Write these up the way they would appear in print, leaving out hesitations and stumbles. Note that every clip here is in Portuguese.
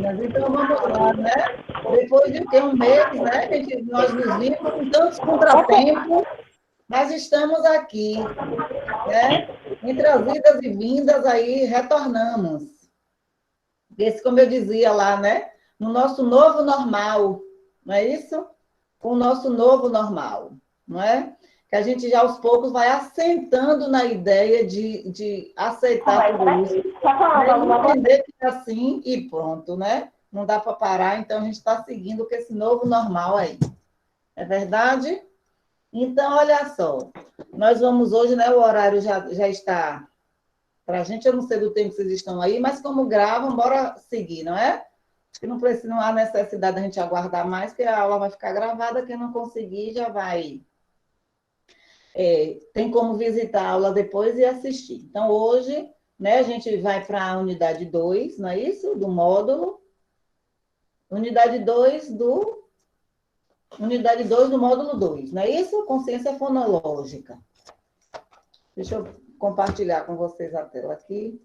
meninas? Então vamos lá, né? Depois de ter um mês, né? Nós nos vimos com tantos contratempos, mas estamos aqui, né? Entre as idas e vindas, aí retornamos. Esse, como eu dizia lá, né? No nosso novo normal, não é isso? Com o nosso novo normal, não é? Que a gente já aos poucos vai assentando na ideia de aceitar tudo isso, né? E entender que é assim e pronto, né? Não dá para parar, então a gente está seguindo com esse novo normal aí. É verdade? Então, olha só, nós vamos hoje, né? O horário já está para a gente, eu não sei do tempo que vocês estão aí, mas como gravam, bora seguir, não é? Acho que não precisa, não há necessidade da gente aguardar mais, porque a aula vai ficar gravada, quem não conseguir já vai. Tem como visitar a aula depois e assistir. Então, hoje, né, a gente vai para a unidade 2, não é isso? Do módulo. Unidade 2 do módulo 2, não é isso? Consciência fonológica. Deixa eu compartilhar com vocês a tela aqui.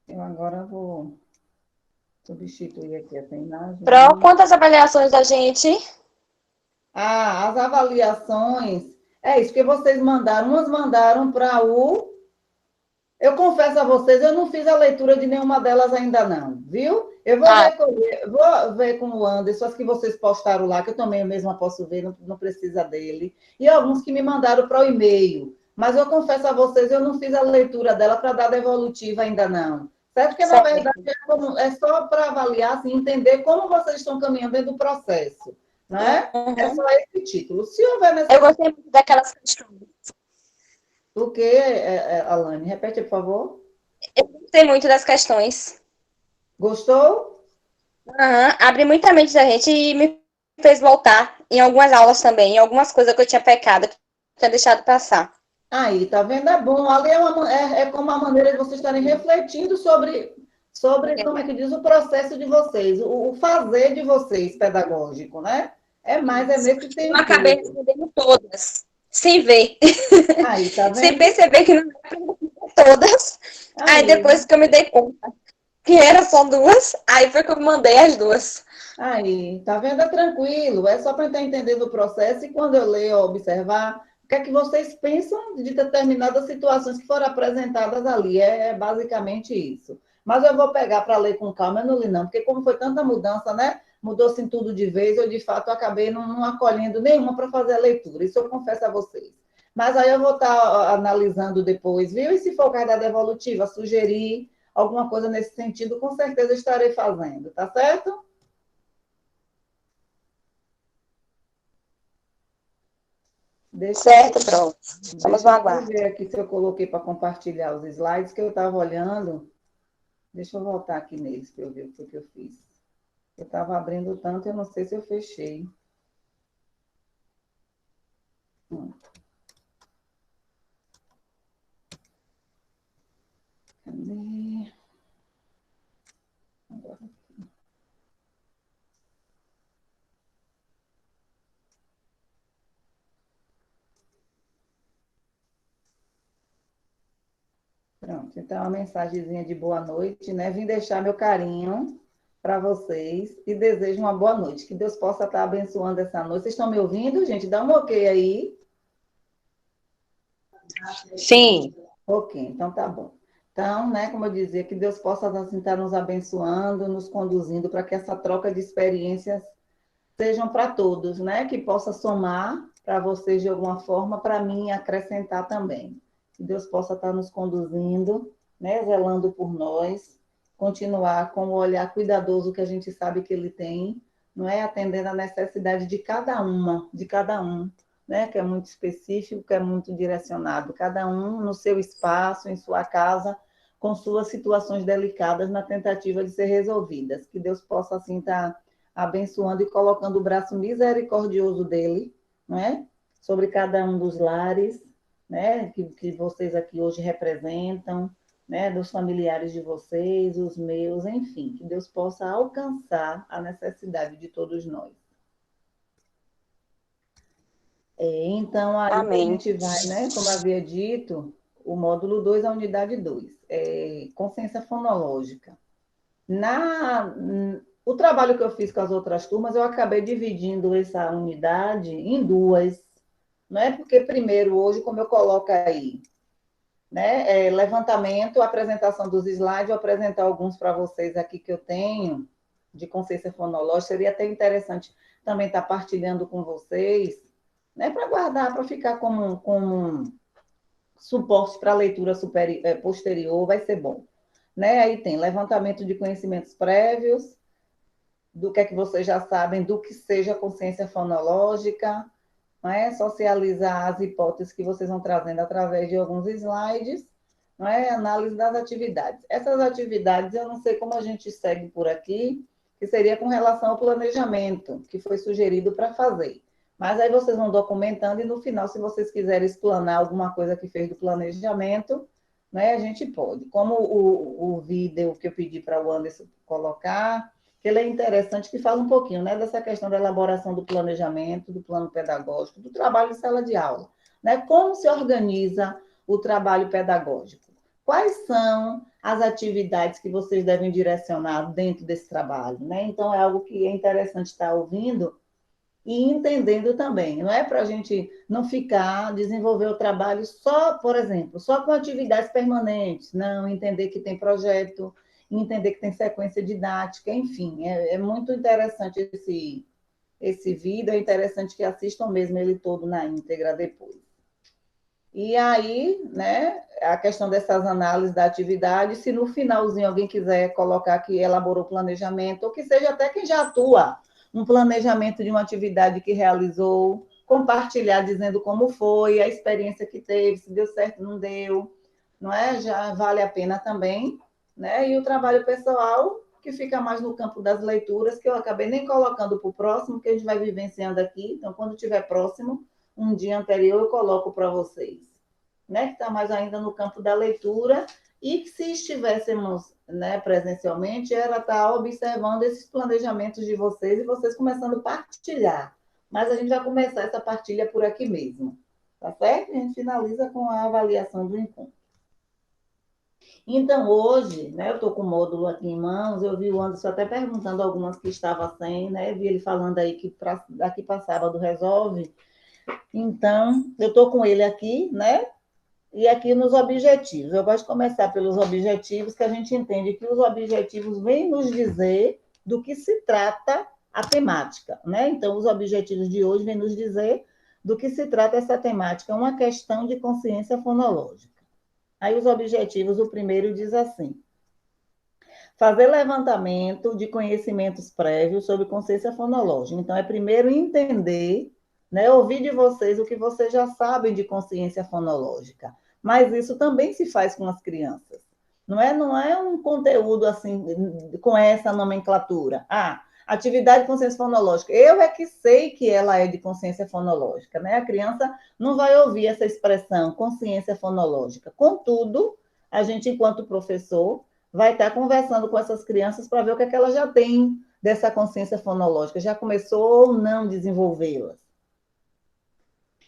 Eu agora vou substituir aqui essa Pro, imagem. quantas avaliações da gente? Ah, as avaliações. É isso que vocês mandaram. Umas mandaram para o. Eu confesso a vocês, eu não fiz a leitura de nenhuma delas ainda, não, viu? Eu vou ver com o Anderson, as que vocês postaram lá, que eu também mesma posso ver, não precisa dele. E alguns que me mandaram para o e-mail. Mas eu confesso a vocês, eu não fiz a leitura dela para dar devolutiva ainda, não. Certo? Porque, na Certo. verdade, é só para avaliar, assim, entender como vocês estão caminhando dentro do processo. Não é? É Uhum. só esse título. Se houver Eu necessidade. gostei muito daquelas questões. O quê, Alane? Repete, por favor. Eu gostei muito das questões. Gostou? Uhum. Abre muita mente da gente e me fez voltar em algumas aulas também, em algumas coisas que eu tinha pecado, que eu tinha deixado passar. Aí, tá vendo? É bom. Ali é como a maneira de vocês estarem refletindo sobre, como é que diz, o processo de vocês, o fazer de vocês pedagógico, né? É nesse Eu acabei sentido. respondendo todas, sem ver. Aí, tá Sem vendo? perceber que não era pra responder todas. Aí Aí, depois que eu me dei conta que era só duas, aí foi que eu mandei as duas. aí, tá vendo? É tranquilo. É só para estar entendendo o processo e quando eu ler ou observar, o que é que vocês pensam de determinadas situações que foram apresentadas ali. É basicamente isso. Mas eu vou pegar para ler com calma, eu não li não, porque como foi tanta mudança, né? Mudou-se tudo de vez, eu de fato acabei não acolhendo nenhuma para fazer a leitura. Isso eu confesso a vocês. Mas aí eu vou estar analisando depois, viu? E se for o caso da devolutiva, sugerir alguma coisa nesse sentido, com certeza estarei fazendo, tá certo? Deixa eu, Certo, pronto. Estamos deixa no eu só aguardo. ver aqui se eu coloquei para compartilhar os slides que eu estava olhando. Deixa eu voltar aqui neles para eu ver o que eu fiz. Eu estava abrindo tanto, eu não sei se eu fechei. Hum, Cadê? Agora. Pronto, então a mensagenzinha de boa noite, né? Vim deixar meu carinho para vocês e desejo uma boa noite. Que Deus possa estar abençoando essa noite. Vocês estão me ouvindo, gente? Dá um ok aí. Sim. Ok, então tá bom. Então, né, como eu dizia, que Deus possa assim, estar nos abençoando, nos conduzindo para que essa troca de experiências sejam para todos, né? Que possa somar para vocês de alguma forma, para mim acrescentar também. Que Deus possa estar nos conduzindo, né? Zelando por nós, continuar com o olhar cuidadoso que a gente sabe que Ele tem, não é? Atendendo a necessidade de cada uma, de cada um, né? Que é muito específico, que é muito direcionado, cada um no seu espaço, em sua casa, com suas situações delicadas na tentativa de ser resolvidas. Que Deus possa assim estar abençoando e colocando o braço misericordioso dele, não é? Sobre cada um dos lares, né? Que vocês aqui hoje representam, né? Dos familiares de vocês, os meus, enfim, que Deus possa alcançar a necessidade de todos nós. Então, aí a Amém. gente vai, né? Como havia dito, o módulo 2, a unidade 2. consciência fonológica. O trabalho que eu fiz com as outras turmas, eu acabei dividindo essa unidade em duas. Não é porque primeiro, hoje, como eu coloco aí, né, levantamento, apresentação dos slides, vou apresentar alguns para vocês aqui que eu tenho, de consciência fonológica, seria até interessante também estar partilhando com vocês, né, para guardar, para ficar como suporte para a leitura posterior, vai ser bom. Né? Aí tem levantamento de conhecimentos prévios, do que é que vocês já sabem, do que seja consciência fonológica, não é? Socializar as hipóteses que vocês vão trazendo através de alguns slides, não é? Análise das atividades. Essas atividades, eu não sei como a gente segue por aqui, que seria com relação ao planejamento, que foi sugerido para fazer. Mas aí vocês vão documentando e no final, se vocês quiserem explanar alguma coisa que fez do planejamento, né, a gente pode. Como o vídeo que eu pedi para o Anderson colocar, que ele é interessante, que fala um pouquinho, né, dessa questão da elaboração do planejamento, do plano pedagógico, do trabalho em sala de aula. Né? Como se organiza o trabalho pedagógico? Quais são as atividades que vocês devem direcionar dentro desse trabalho? Né? Então, é algo que é interessante estar ouvindo e entendendo também. Não é para a gente não ficar, desenvolver o trabalho só, por exemplo, só com atividades permanentes, não, entender que tem projeto, entender que tem sequência didática, enfim, é muito interessante esse vídeo, é interessante que assistam mesmo ele todo na íntegra depois. E aí, né, a questão dessas análises da atividade, se no finalzinho alguém quiser colocar que elaborou planejamento, ou que seja até quem já atua, um planejamento de uma atividade que realizou, compartilhar dizendo como foi, a experiência que teve, se deu certo, não deu, não é? Já vale a pena também, né? E o trabalho pessoal, que fica mais no campo das leituras, que eu acabei nem colocando para o próximo, que a gente vai vivenciando aqui, então quando tiver próximo, um dia anterior eu coloco para vocês, né? Que está mais ainda no campo da leitura, e que se estivéssemos, né, presencialmente, era estar observando esses planejamentos de vocês e vocês começando a partilhar. Mas a gente vai começar essa partilha por aqui mesmo, tá certo? A gente finaliza com a avaliação do encontro. Então, hoje, né, eu estou com o módulo aqui em mãos, eu vi o Anderson até perguntando algumas que estavam sem, né, vi ele falando aí que daqui para sábado resolve. Então, eu estou com ele aqui, né, e aqui nos objetivos. Eu gosto de começar pelos objetivos, que a gente entende que os objetivos vêm nos dizer do que se trata a temática, né? Então, os objetivos de hoje vêm nos dizer do que se trata essa temática, uma questão de consciência fonológica. Aí, os objetivos, o primeiro diz assim: fazer levantamento de conhecimentos prévios sobre consciência fonológica. Então, é primeiro entender, né, ouvir de vocês o que vocês já sabem de consciência fonológica. Mas isso também se faz com as crianças. Não é um conteúdo assim, com essa nomenclatura. Ah, atividade de consciência fonológica. Eu é que sei que ela é de consciência fonológica, né? A criança não vai ouvir essa expressão, consciência fonológica. Contudo, a gente, enquanto professor, vai estar conversando com essas crianças para ver o que é que elas já têm dessa consciência fonológica, já começou ou não desenvolvê-las.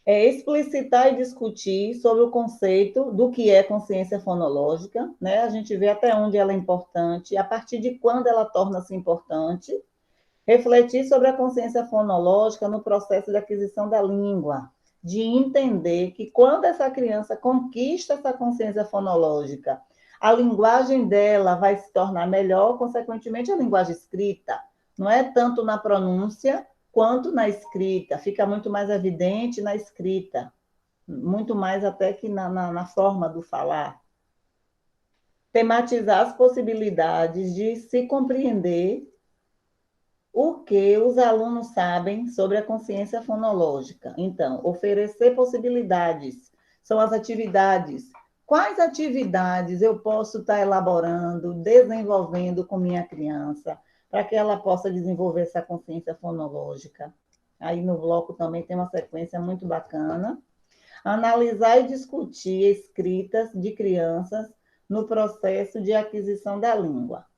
É explicitar e discutir sobre o conceito do que é consciência fonológica, né? A gente vê até onde ela é importante, a partir de quando ela torna-se importante. Refletir sobre a consciência fonológica no processo de aquisição da língua, de entender que quando essa criança conquista essa consciência fonológica, a linguagem dela vai se tornar melhor, consequentemente, a linguagem escrita. Não é tanto na pronúncia quanto na escrita, fica muito mais evidente na escrita, muito mais até que na forma do falar. Tematizar as possibilidades de se compreender o que os alunos sabem sobre a consciência fonológica. Então, oferecer possibilidades, são as atividades. Quais atividades eu posso estar elaborando, desenvolvendo com minha criança, para que ela possa desenvolver essa consciência fonológica? Aí no bloco também tem uma sequência muito bacana. Analisar e discutir escritas de crianças no processo de aquisição da língua.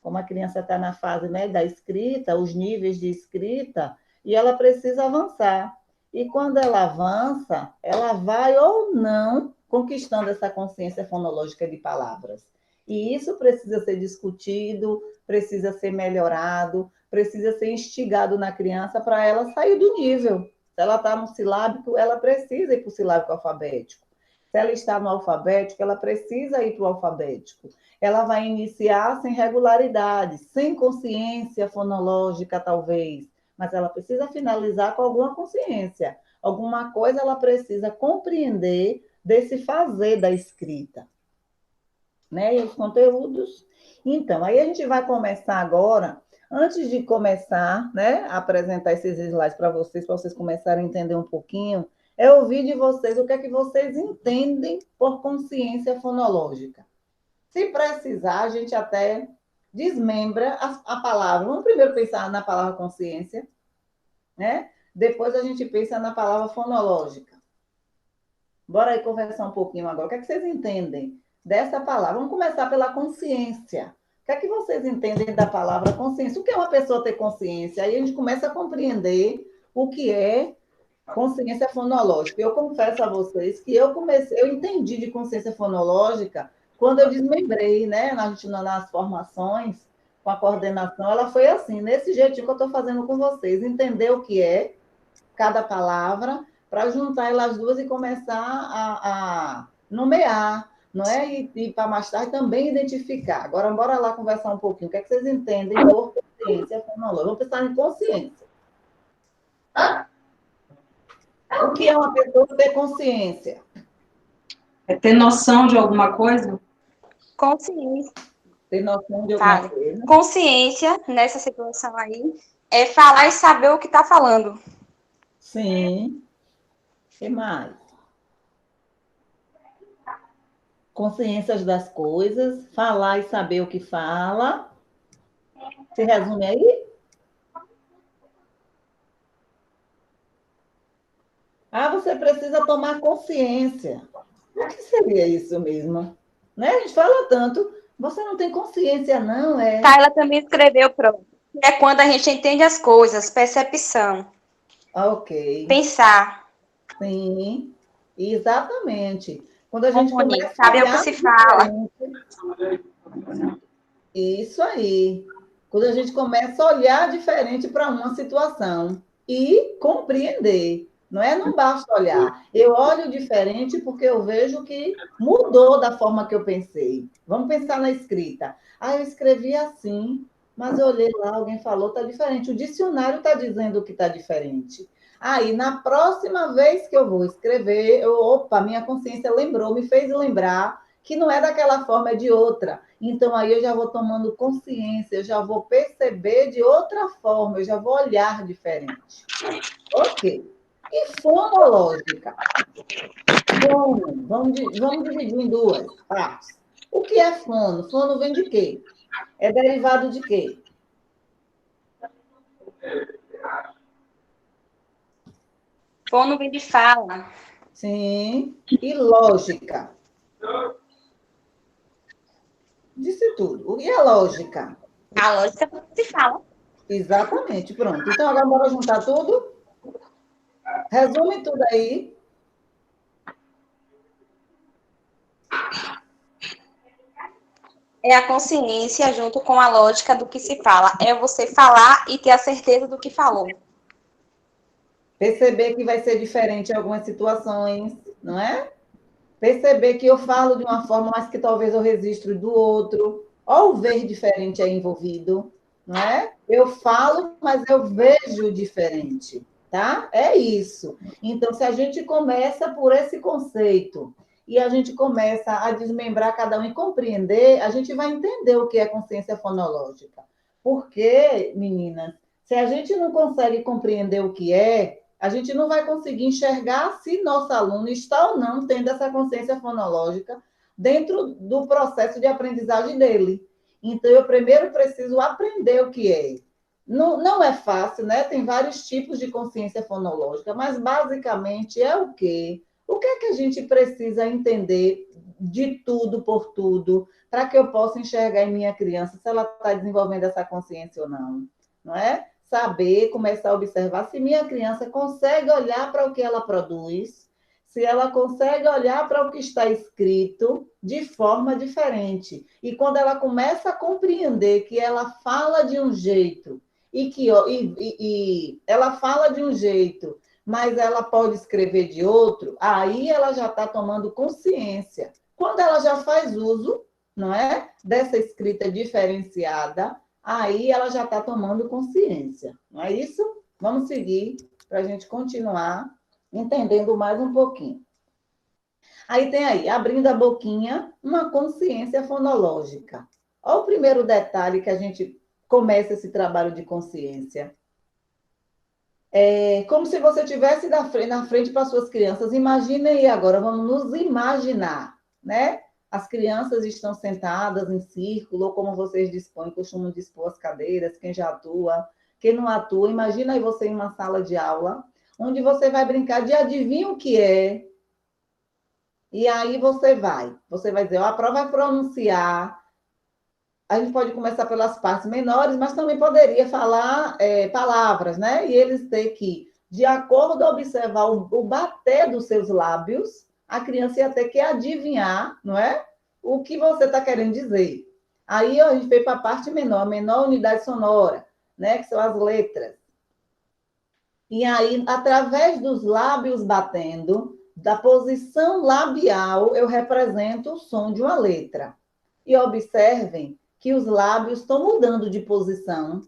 Como a criança está na fase, né, da escrita, os níveis de escrita, e ela precisa avançar. E quando ela avança, ela vai ou não conquistando essa consciência fonológica de palavras. E isso precisa ser discutido, precisa ser melhorado, precisa ser instigado na criança para ela sair do nível. Se ela está no silábico, ela precisa ir para o silábico alfabético. Se ela está no alfabético, ela precisa ir para o alfabético. Ela vai iniciar sem regularidade, sem consciência fonológica, talvez, mas ela precisa finalizar com alguma consciência. Alguma coisa ela precisa compreender desse fazer da escrita, né? E os conteúdos. Então, aí a gente vai começar agora, antes de começar, né, a apresentar esses slides para vocês começarem a entender um pouquinho, é ouvir de vocês o que é que vocês entendem por consciência fonológica. Se precisar, a gente até desmembra a palavra. Vamos primeiro pensar na palavra consciência, né? Depois a gente pensa na palavra fonológica. Bora aí conversar um pouquinho agora. O que é que vocês entendem dessa palavra? Vamos começar pela consciência. O que é que vocês entendem da palavra consciência? O que é uma pessoa ter consciência? Aí a gente começa a compreender o que é consciência fonológica. Eu confesso a vocês que eu entendi de consciência fonológica quando eu desmembrei, né? Nas formações, com a coordenação, ela foi assim, nesse jeitinho que eu estou fazendo com vocês, entender o que é cada palavra, para juntar elas duas e começar a nomear, não é? E para mais tarde também identificar. Agora, bora lá conversar um pouquinho. O que é que vocês entendem por consciência fonológica? Vamos pensar em consciência. O que é uma pessoa ter consciência? É ter noção de alguma coisa? Consciência. Ter noção de alguma coisa. Consciência, nessa situação aí, é falar e saber o que está falando. Sim. O que mais? Consciências das coisas, falar e saber o que fala. Se resume aí? Ah, você precisa tomar consciência. O que seria isso mesmo? Né? A gente fala tanto, você não tem consciência, não, é? Tá, ela também escreveu, pronto. É quando a gente entende as coisas, percepção. Ah, ok. Pensar. Sim, exatamente. Quando a gente começa a saber o que olhar se fala. Isso aí. Quando a gente começa a olhar diferente para uma situação e compreender. Não é? Não basta olhar. Eu olho diferente porque eu vejo que mudou da forma que eu pensei. Vamos pensar na escrita. Ah, eu escrevi assim, mas eu olhei lá, alguém falou, está diferente. O dicionário está dizendo que está diferente. Aí, na próxima vez que eu vou escrever, opa, minha consciência lembrou, me fez lembrar que não é daquela forma, é de outra. Então, aí eu já vou tomando consciência, eu já vou perceber de outra forma, eu já vou olhar diferente. Ok. E fonológica? Fono. Vamos dividir em duas partes. O que é fono? Fono vem de quê? É derivado de quê? Fono vem de fala. Sim. E lógica? Disse tudo. O que é lógica? A lógica se fala. Exatamente, pronto. Então, agora bora juntar tudo? Resume tudo aí. É a consciência junto com a lógica do que se fala. É você falar e ter a certeza do que falou. Perceber que vai ser diferente em algumas situações, não é? Perceber que eu falo de uma forma, mas que talvez eu registro do outro. Ou o ver diferente é envolvido, não é? Eu falo, mas eu vejo diferente, tá? É isso. Então, se a gente começa por esse conceito e a gente começa a desmembrar cada um e compreender, a gente vai entender o que é consciência fonológica. Porque, meninas, se a gente não consegue compreender o que é, a gente não vai conseguir enxergar se nosso aluno está ou não tendo essa consciência fonológica dentro do processo de aprendizagem dele. Então, eu primeiro preciso aprender o que é. Não é fácil, né? Tem vários tipos de consciência fonológica, mas basicamente é o quê? O que é que a gente precisa entender de tudo por tudo para que eu possa enxergar em minha criança se ela está desenvolvendo essa consciência ou não? Não é? Saber, começar a observar se minha criança consegue olhar para o que ela produz, se ela consegue olhar para o que está escrito de forma diferente. E quando ela começa a compreender que ela fala de um jeito, e ela fala de um jeito, mas ela pode escrever de outro, aí ela já está tomando consciência. Quando ela já faz uso, não é, dessa escrita diferenciada, aí ela já está tomando consciência. Não é isso? Vamos seguir para a gente continuar entendendo mais um pouquinho. Aí tem aí, abrindo a boquinha, uma consciência fonológica. Olha o primeiro detalhe que a gente começa esse trabalho de consciência. É como se você estivesse na frente para suas crianças. Imaginem aí agora, vamos nos imaginar, né? As crianças estão sentadas em círculo, ou como vocês dispõem, costumam dispor as cadeiras, quem já atua, quem não atua. Imagina aí você em uma sala de aula, onde você vai brincar de adivinha o que é. E aí você vai dizer, a prova vai pronunciar. A gente pode começar pelas partes menores, mas também poderia falar palavras, né? E eles ter que, de acordo com observar o bater dos seus lábios, a criança ia ter que adivinhar, não é? O que você está querendo dizer. Aí a gente veio para a parte menor, a menor unidade sonora, né? Que são as letras. E aí, através dos lábios batendo, da posição labial, eu represento o som de uma letra. E observem que os lábios estão mudando de posição,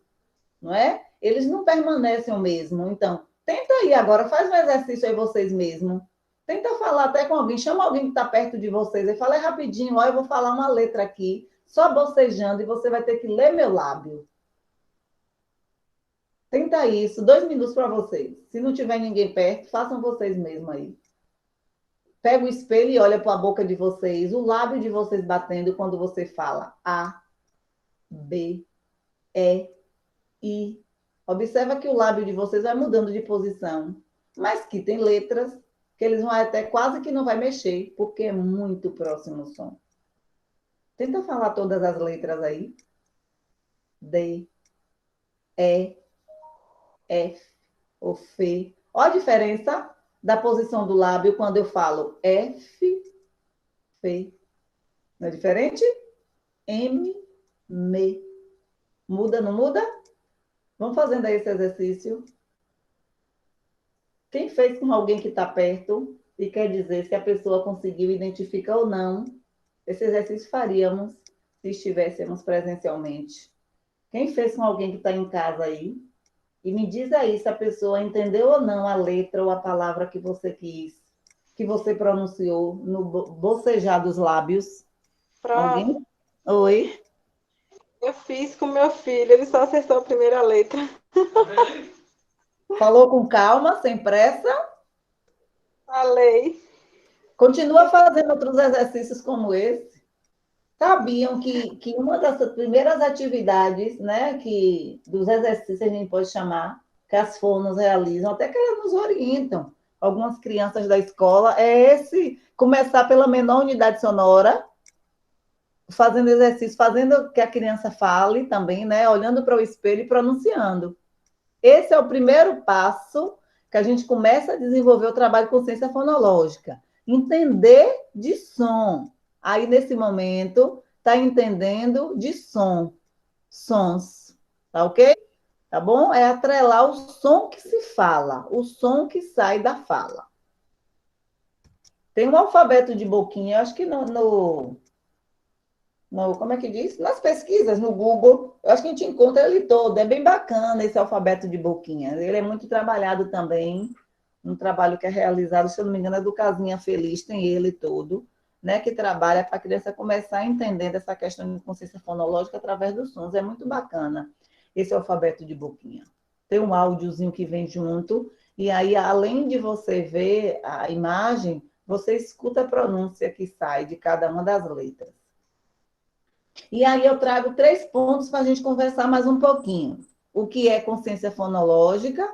não é? Eles não permanecem o mesmo. Então, tenta aí agora, faz um exercício aí vocês mesmos. Tenta falar até com alguém, chama alguém que está perto de vocês e fala rapidinho, ó, eu vou falar uma letra aqui, só bocejando, e você vai ter que ler meu lábio. Tenta isso, 2 minutos para vocês. Se não tiver ninguém perto, façam vocês mesmos aí. Pega o espelho e olha para a boca de vocês, o lábio de vocês batendo quando você fala A, B, E, I. Observa que o lábio de vocês vai mudando de posição, mas que tem letras que eles vão até quase que não vai mexer, porque é muito próximo o som. Tenta falar todas as letras aí. D, E, F, ou F. Olha a diferença da posição do lábio quando eu falo F, F. Não é diferente? M, M. Muda, não muda? Vamos fazendo aí esse exercício. Quem fez com alguém que está perto e quer dizer se a pessoa conseguiu identificar ou não, esse exercício faríamos se estivéssemos presencialmente. Quem fez com alguém que está em casa aí? E me diz aí se a pessoa entendeu ou não a letra ou a palavra que você quis, que você pronunciou no bocejar dos lábios. Prof, Alguém? Oi? eu fiz com meu filho, ele só acertou a primeira letra. Falou com calma, sem pressa? Falei. Continua fazendo outros exercícios como esse. Sabiam que uma das primeiras atividades, né, que dos exercícios a gente pode chamar, que as fonos realizam, até que elas nos orientam, algumas crianças da escola, é esse começar pela menor unidade sonora, fazendo exercício, fazendo que a criança fale também, né, olhando para o espelho e pronunciando. Esse é o primeiro passo que a gente começa a desenvolver o trabalho de consciência fonológica. Entender de som. Aí, nesse momento, está entendendo de som. Sons. Tá ok? Tá bom? É atrelar o som que se fala, o som que sai da fala. Tem um alfabeto de boquinha, acho que como é que diz? Nas pesquisas, no Google, eu acho que a gente encontra ele todo. É bem bacana esse alfabeto de boquinha. Ele é muito trabalhado também, um trabalho que é realizado, se eu não me engano, é do Casinha Feliz, tem ele todo, né? Que trabalha para a criança começar a entender essa questão de consciência fonológica através dos sons. É muito bacana esse alfabeto de boquinha. Tem um áudiozinho que vem junto, e aí, além de você ver a imagem, você escuta a pronúncia que sai de cada uma das letras. E aí eu trago 3 pontos para a gente conversar mais um pouquinho. O que é consciência fonológica,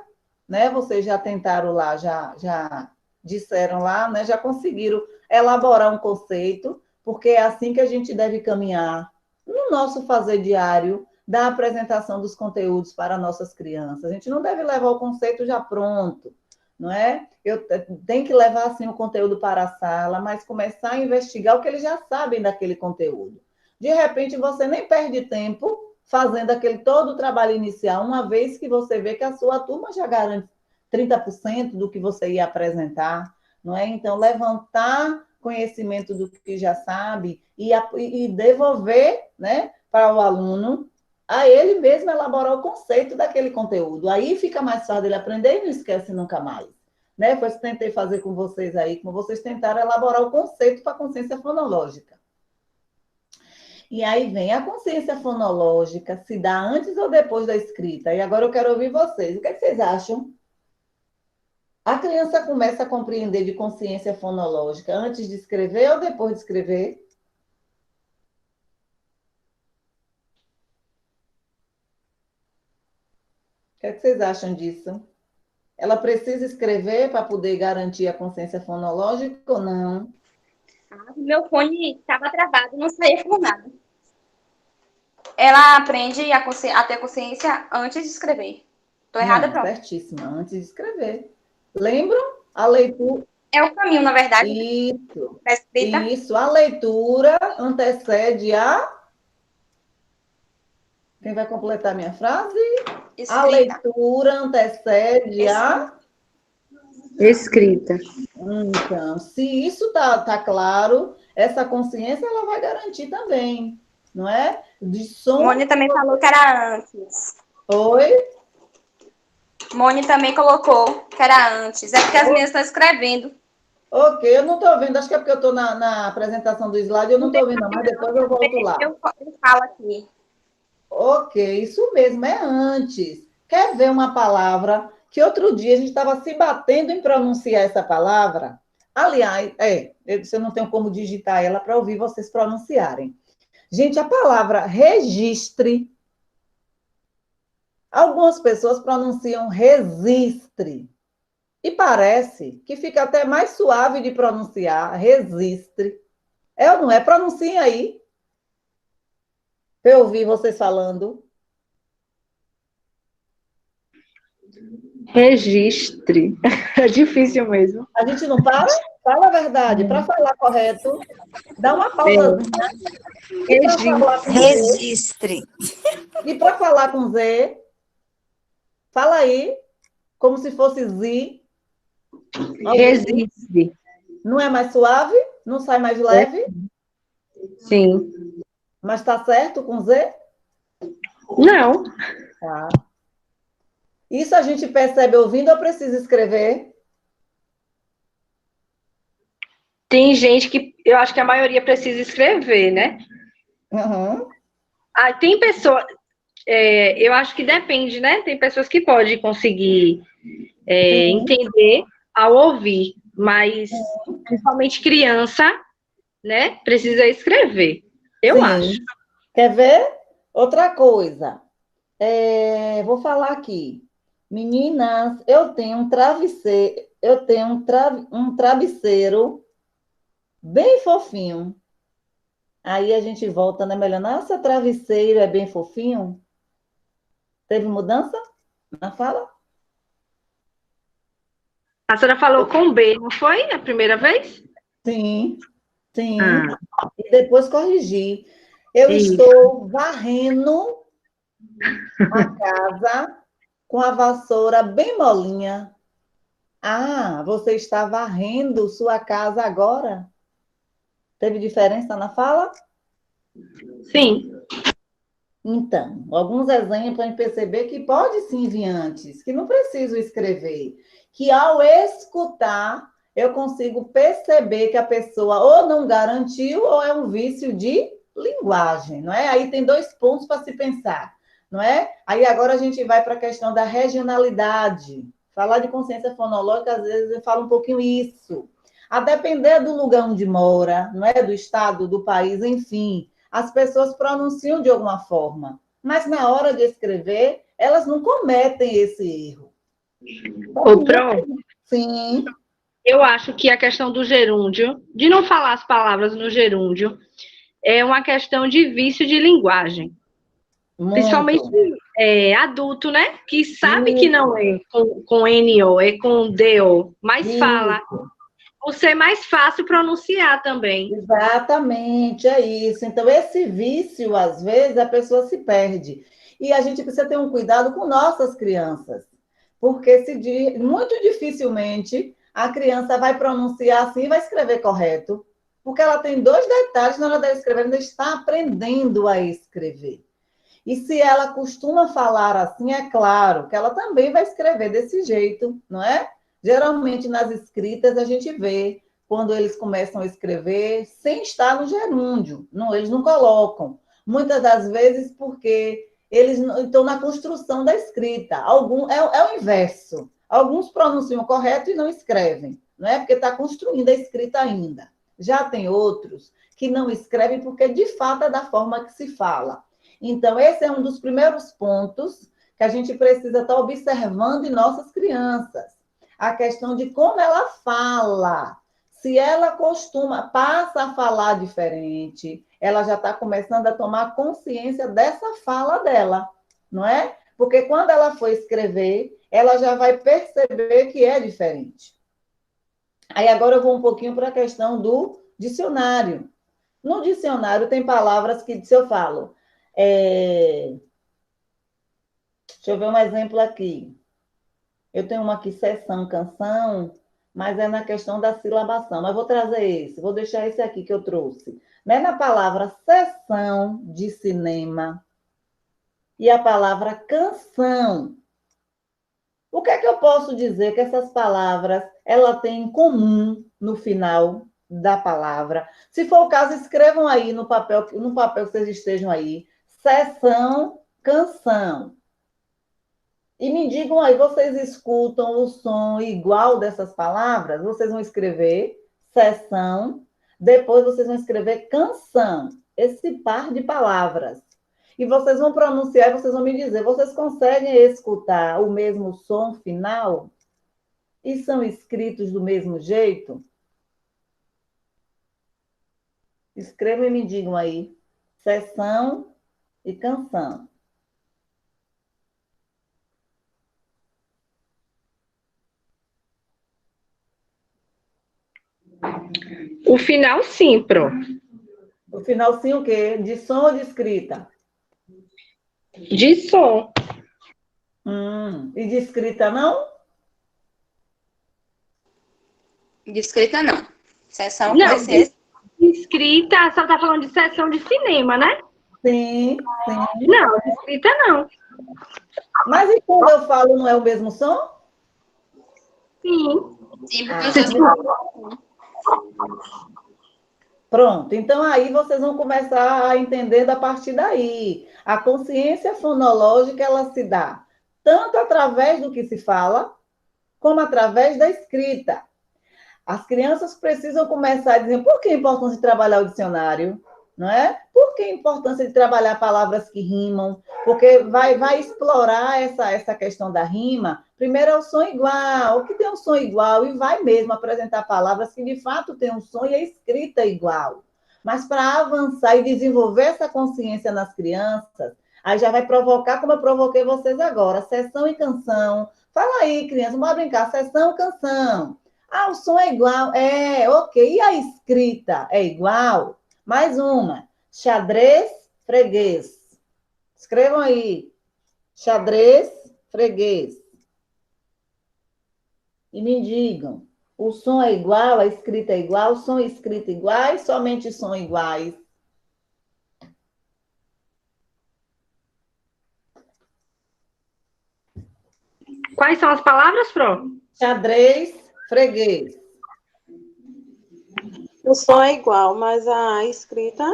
né? Vocês já tentaram lá, já disseram lá, né? Já conseguiram elaborar um conceito, porque é assim que a gente deve caminhar no nosso fazer diário da apresentação dos conteúdos para nossas crianças. A gente não deve levar o conceito já pronto. não é? Eu tenho que levar assim o conteúdo para a sala, mas começar a investigar o que eles já sabem daquele conteúdo. De repente, você nem perde tempo fazendo aquele todo o trabalho inicial, uma vez que você vê que a sua turma já garante 30% do que você ia apresentar, não é? Então, levantar conhecimento do que já sabe e devolver, né, para o aluno, a ele mesmo elaborar o conceito daquele conteúdo. Aí fica mais fácil ele aprender e não esquece nunca mais. Né? Foi isso que tentei fazer com vocês aí, como vocês tentaram elaborar o conceito para a consciência fonológica. E aí vem a consciência fonológica, se dá antes ou depois da escrita. E agora eu quero ouvir vocês. O que é que vocês acham? A criança começa a compreender de consciência fonológica antes de escrever ou depois de escrever? O que é que vocês acham disso? Ela precisa escrever para poder garantir a consciência fonológica ou não? Meu fone estava travado, não saía por nada. Ela aprende a ter consciência antes de escrever. Tô errada, Não, pronto. certíssima, antes de escrever. Lembram? A leitura. É o caminho, na verdade, Isso. da escrita. Isso, a leitura antecede a. Quem vai completar minha frase? Escrita. A leitura antecede a. Escrita. Então, se isso tá claro, essa consciência ela vai garantir também, não é? De som. Mônica também falou que era antes. Oi? Mônica também colocou que era antes. É porque as meninas estão escrevendo. Ok, eu não estou vendo, acho que é porque eu estou na apresentação do slide, eu não estou vendo, mas depois eu volto lá. Eu falo aqui. Ok, isso mesmo, é antes. Quer ver uma palavra que outro dia a gente estava se batendo em pronunciar essa palavra? Aliás, eu não tenho como digitar ela para ouvir vocês pronunciarem. Gente, a palavra registre, algumas pessoas pronunciam resistre. E parece que fica até mais suave de pronunciar, resistre. É ou não é? Pronunciem aí. Eu ouvi vocês falando. Registre. É difícil mesmo. A gente não para? Fala a verdade. Para falar correto, dá uma pausa. Registre. E para falar com Z, fala aí, como se fosse Z. Resistre. Não é mais suave? Não sai mais leve? Sim. Mas está certo com Z? Não. Tá. Isso a gente percebe ouvindo ou precisa escrever? Tem gente que, eu acho que a maioria precisa escrever, né? Uhum. Tem pessoas, eu acho que depende, né? Tem pessoas que podem conseguir entender ao ouvir, mas principalmente criança, né? Precisa escrever, eu acho. Quer ver? Outra coisa. Vou falar aqui. Meninas, eu tenho um travesseiro, um travesseiro bem fofinho. Aí a gente volta, né, melhor? Nossa, travesseiro é bem fofinho. Teve mudança na fala? A senhora falou com B, não foi a primeira vez? Sim. E depois corrigi. Eu estou varrendo a casa com a vassoura bem molinha. Ah, você está varrendo sua casa agora? Teve diferença na fala? Sim. Então, alguns exemplos para perceber que pode sim vir antes, que não preciso escrever, que ao escutar eu consigo perceber que a pessoa ou não garantiu ou é um vício de linguagem, não é? Aí tem 2 pontos para se pensar, não é? Aí agora a gente vai para a questão da regionalidade. Falar de consciência fonológica, às vezes eu falo um pouquinho isso. A depender do lugar onde mora, não é? Do estado, do país, enfim, as pessoas pronunciam de alguma forma, mas na hora de escrever, elas não cometem esse erro. Sim. Eu acho que a questão do gerúndio, de não falar as palavras no gerúndio, é uma questão de vício de linguagem. Principalmente Muito. adulto, né? Que sabe que Isso, não é com N-O, é com D-O, mas fala, isso. por ser mais fácil pronunciar também. Exatamente, é isso. Então, esse vício, às vezes, a pessoa se perde. E a gente precisa ter um cuidado com nossas crianças, porque muito dificilmente a criança vai pronunciar assim e vai escrever correto, porque ela tem dois detalhes na hora de escrever, ela ainda está aprendendo a escrever. E se ela costuma falar assim, é claro que ela também vai escrever desse jeito, não é? Geralmente nas escritas a gente vê quando eles começam a escrever sem estar no gerúndio, não, eles não colocam. Muitas das vezes porque eles estão na construção da escrita. É o inverso. Alguns pronunciam correto e não escrevem, não é? Porque está construindo a escrita ainda. Já tem outros que não escrevem porque de fato é da forma que se fala. Então, esse é um dos primeiros pontos que a gente precisa estar observando em nossas crianças. A questão de como ela fala. Se ela passa a falar diferente, ela já está começando a tomar consciência dessa fala dela, não é? Porque quando ela for escrever, ela já vai perceber que é diferente. Aí agora eu vou um pouquinho para a questão do dicionário. No dicionário tem palavras que, se eu falo, é, deixa eu ver um exemplo aqui. Eu tenho uma aqui, sessão, canção, mas é na questão da silabação. Mas vou trazer esse, vou deixar esse aqui que eu trouxe. Né? Na palavra sessão de cinema e a palavra canção. O que é que eu posso dizer que essas palavras ela têm em comum no final da palavra? Se for o caso, escrevam aí no papel que vocês estejam aí. Sessão, canção. E me digam aí, vocês escutam o som igual dessas palavras? Vocês vão escrever sessão, depois vocês vão escrever canção, esse par de palavras. E vocês vão pronunciar e vocês vão me dizer, vocês conseguem escutar o mesmo som final? E são escritos do mesmo jeito? Escrevam e me digam aí, sessão e canção. O final, sim, Pro. O final sim o quê? De som ou de escrita? De som. E de escrita não? De escrita, não. Sessão vai Não, ser. de escrita, a senhora tá falando de sessão de cinema, né? Sim, sim. Não, de escrita não. Mas e quando eu falo não é o mesmo som? Sim. Sim, porque os Ah, dois são. pronto. Então aí vocês vão começar a entender a partir daí. A consciência fonológica ela se dá tanto através do que se fala, como através da escrita. As crianças precisam começar a dizer por que a importância de trabalhar o dicionário, não é? Por que a importância de trabalhar palavras que rimam? Porque vai explorar essa questão da rima. Primeiro é o som igual, o que tem um som igual, e vai mesmo apresentar palavras que de fato têm um som e a escrita é igual. Mas para avançar e desenvolver essa consciência nas crianças, aí já vai provocar, como eu provoquei vocês agora, sessão e canção. Fala aí, criança, bora brincar, sessão, canção. Ah, o som é igual. É, ok. E a escrita é igual? Mais uma. Xadrez, freguês. Escrevam aí. Xadrez, freguês. E me digam. O som é igual, a escrita é igual, o som e escrita iguais, somente som iguais. Quais são as palavras, Pro? Xadrez, freguês. O som é igual, mas a escrita,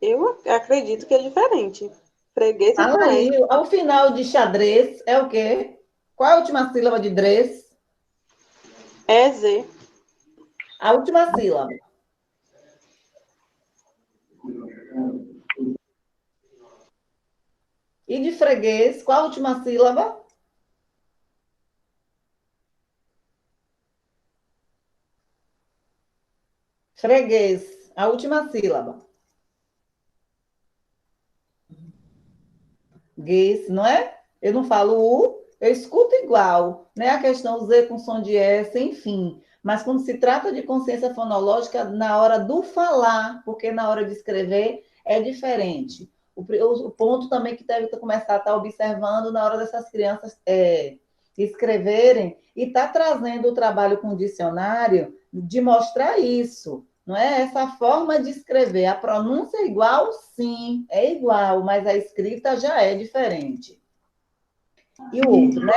eu acredito que é diferente. Freguês é Fala demais. aí. Ao final de xadrez é o quê? Qual é a última sílaba de dres? É Z. A última sílaba. E de freguês, qual a última sílaba? Freguês, a última sílaba. Guess, não é? Eu não falo U, eu escuto igual, né? A questão Z com som de S, enfim. Mas quando se trata de consciência fonológica, na hora do falar, porque na hora de escrever é diferente. O ponto também que deve começar a estar observando na hora dessas crianças escreverem e está trazendo o trabalho com o dicionário de mostrar isso, não é? Essa forma de escrever. A pronúncia é igual? Sim, é igual, mas a escrita já é diferente. E o outro, né?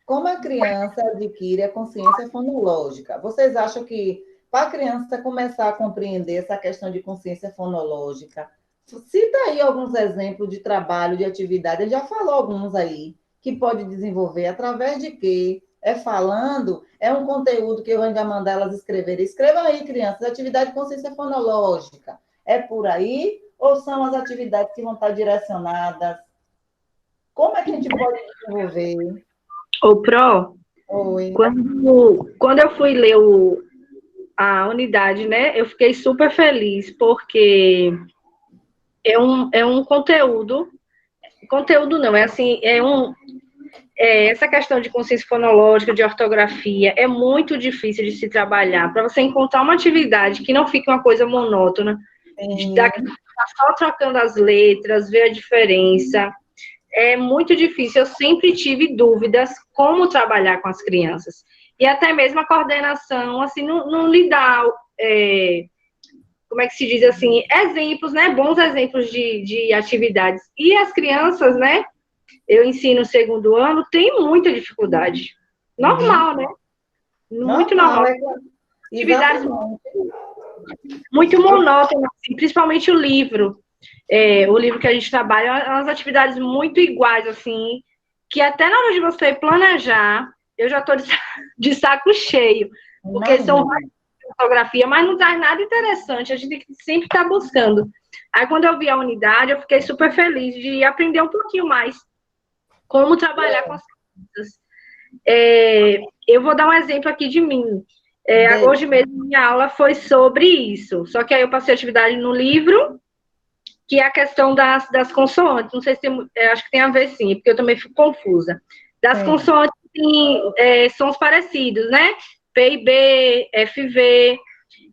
Como a criança adquire a consciência fonológica? Vocês acham que para a criança começar a compreender essa questão de consciência fonológica, cita aí alguns exemplos de trabalho, de atividade, ele já falou alguns aí, que pode desenvolver através de quê? É falando, é um conteúdo que eu ainda mandar elas escreverem. Escrevam aí, crianças, atividade de consciência fonológica. É por aí ou são as atividades que vão estar direcionadas? Como é que a gente pode desenvolver? Ô, Pro, Oi. quando eu fui ler a unidade, né, eu fiquei super feliz, porque é um conteúdo não, é assim, essa questão de consciência fonológica, de ortografia, é muito difícil de se trabalhar. Para você encontrar uma atividade que não fique uma coisa monótona, de tá só trocando as letras, ver a diferença, é muito difícil. Eu sempre tive dúvidas como trabalhar com as crianças. E até mesmo a coordenação, assim, não lhe dá, como é que se diz assim, exemplos, né? Bons exemplos de atividades. E as crianças, né? Eu ensino o segundo ano, tem muita dificuldade. Normal, né? Muito normal. Atividades muito monótonas, assim, principalmente o livro. O livro que a gente trabalha, é umas atividades muito iguais, assim, que até na hora de você planejar, eu já estou de saco cheio, porque são várias fotografia, mas não traz nada interessante, a gente tem que sempre estar buscando. Aí, quando eu vi a unidade, eu fiquei super feliz de aprender um pouquinho mais como trabalhar com as crianças. Eu vou dar um exemplo aqui de mim. Hoje mesmo, minha aula foi sobre isso, só que aí eu passei a atividade no livro, que é a questão das consoantes. Não sei se acho que tem a ver sim, porque eu também fico confusa. Das consoantes tem sons parecidos, né? P e B, F e V.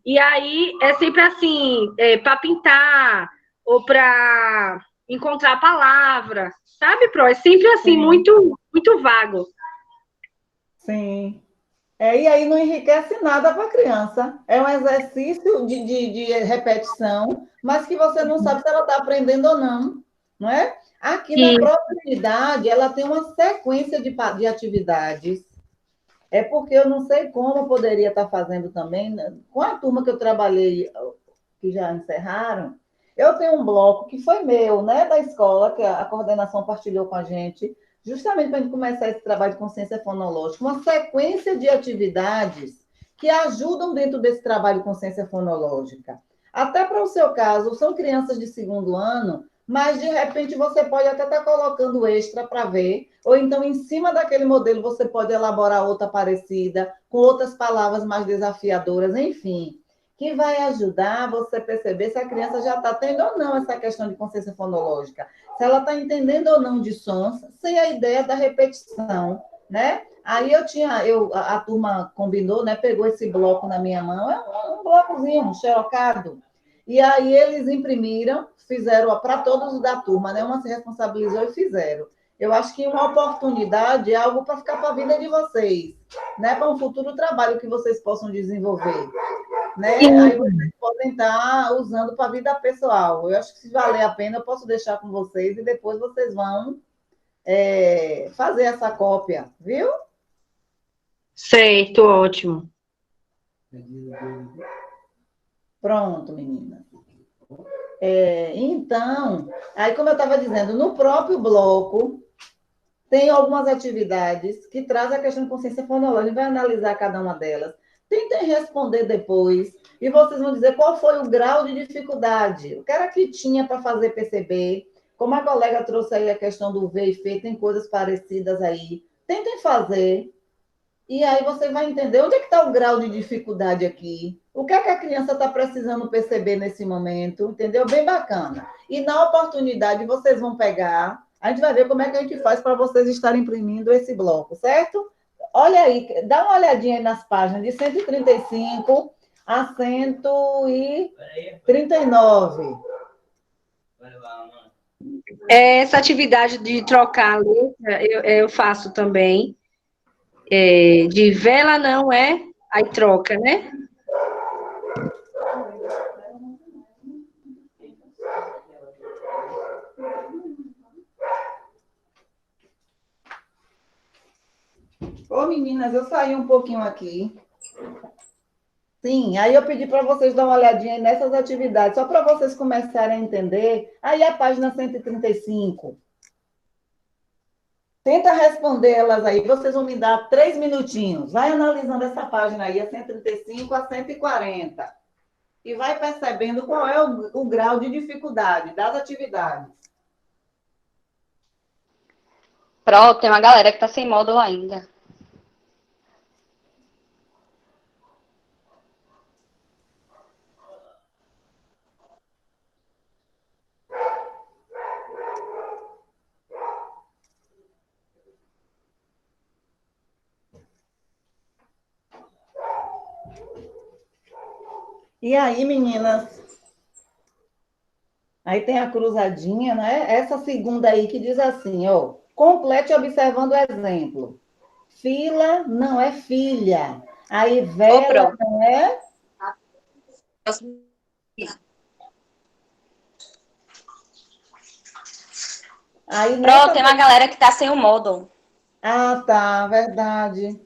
E aí é sempre assim, para pintar ou para encontrar a palavra, sabe, Pro? É sempre assim, muito, muito vago. Sim. E aí não enriquece nada para a criança. É um exercício de repetição, mas que você não sabe se ela está aprendendo ou não, não é? Aqui na própria unidade, ela tem uma sequência de atividades. É porque eu não sei como eu poderia estar fazendo também, né? Com a turma que eu trabalhei, que já encerraram, eu tenho um bloco que foi meu, né, da escola, que a coordenação partilhou com a gente, justamente para a gente começar esse trabalho de consciência fonológica, uma sequência de atividades que ajudam dentro desse trabalho de consciência fonológica. Até para o seu caso, são crianças de segundo ano, mas de repente você pode até estar colocando extra para ver, ou então em cima daquele modelo você pode elaborar outra parecida, com outras palavras mais desafiadoras, enfim, que vai ajudar você a perceber se a criança já está tendo ou não essa questão de consciência fonológica, se ela está entendendo ou não de sons, sem a ideia da repetição, né? Aí a turma combinou, né? Pegou esse bloco na minha mão, um blocozinho, um xerocado, e aí eles imprimiram, fizeram para todos da turma, né? Uma se responsabilizou e fizeram. Eu acho que uma oportunidade é algo para ficar para a vida de vocês, né? Para um futuro trabalho que vocês possam desenvolver, né? Aí vocês podem estar usando para a vida pessoal. Eu acho que se valer a pena, eu posso deixar com vocês e depois vocês vão fazer essa cópia, viu? Certo, ótimo. Pronto, menina. Então, aí como eu estava dizendo, no próprio bloco tem algumas atividades que trazem a questão de consciência fonológica. A gente vai analisar cada uma delas. Tentem responder depois e vocês vão dizer qual foi o grau de dificuldade. O que era que tinha para fazer perceber? Como a colega trouxe aí a questão do V e F, tem coisas parecidas aí. Tentem fazer. E aí você vai entender onde é que está o grau de dificuldade aqui. O que é que a criança está precisando perceber nesse momento, entendeu? Bem bacana. E na oportunidade vocês vão pegar A gente vai ver como é que a gente faz para vocês estarem imprimindo esse bloco, certo? Olha aí, dá uma olhadinha aí nas páginas de 135 a 139. Essa atividade de trocar a letra, eu faço também. De vela não é, aí troca, né? Ô, meninas, eu saí um pouquinho aqui. Sim, aí eu pedi para vocês dar uma olhadinha aí nessas atividades, só para vocês começarem a entender. Aí a página 135. Tenta responder elas aí, vocês vão me dar 3 minutinhos. Vai analisando essa página aí, a 135 a 140. E vai percebendo qual é o grau de dificuldade das atividades. Pronto, tem uma galera que tá sem módulo ainda. E aí, meninas? Aí tem a cruzadinha, né? Essa segunda aí que diz assim, ó. Complete observando o exemplo. Fila não é filha. Aí vela Pronto. não é... Aí Pronto, nessa... tem uma galera que tá sem o módulo. Ah, tá, verdade.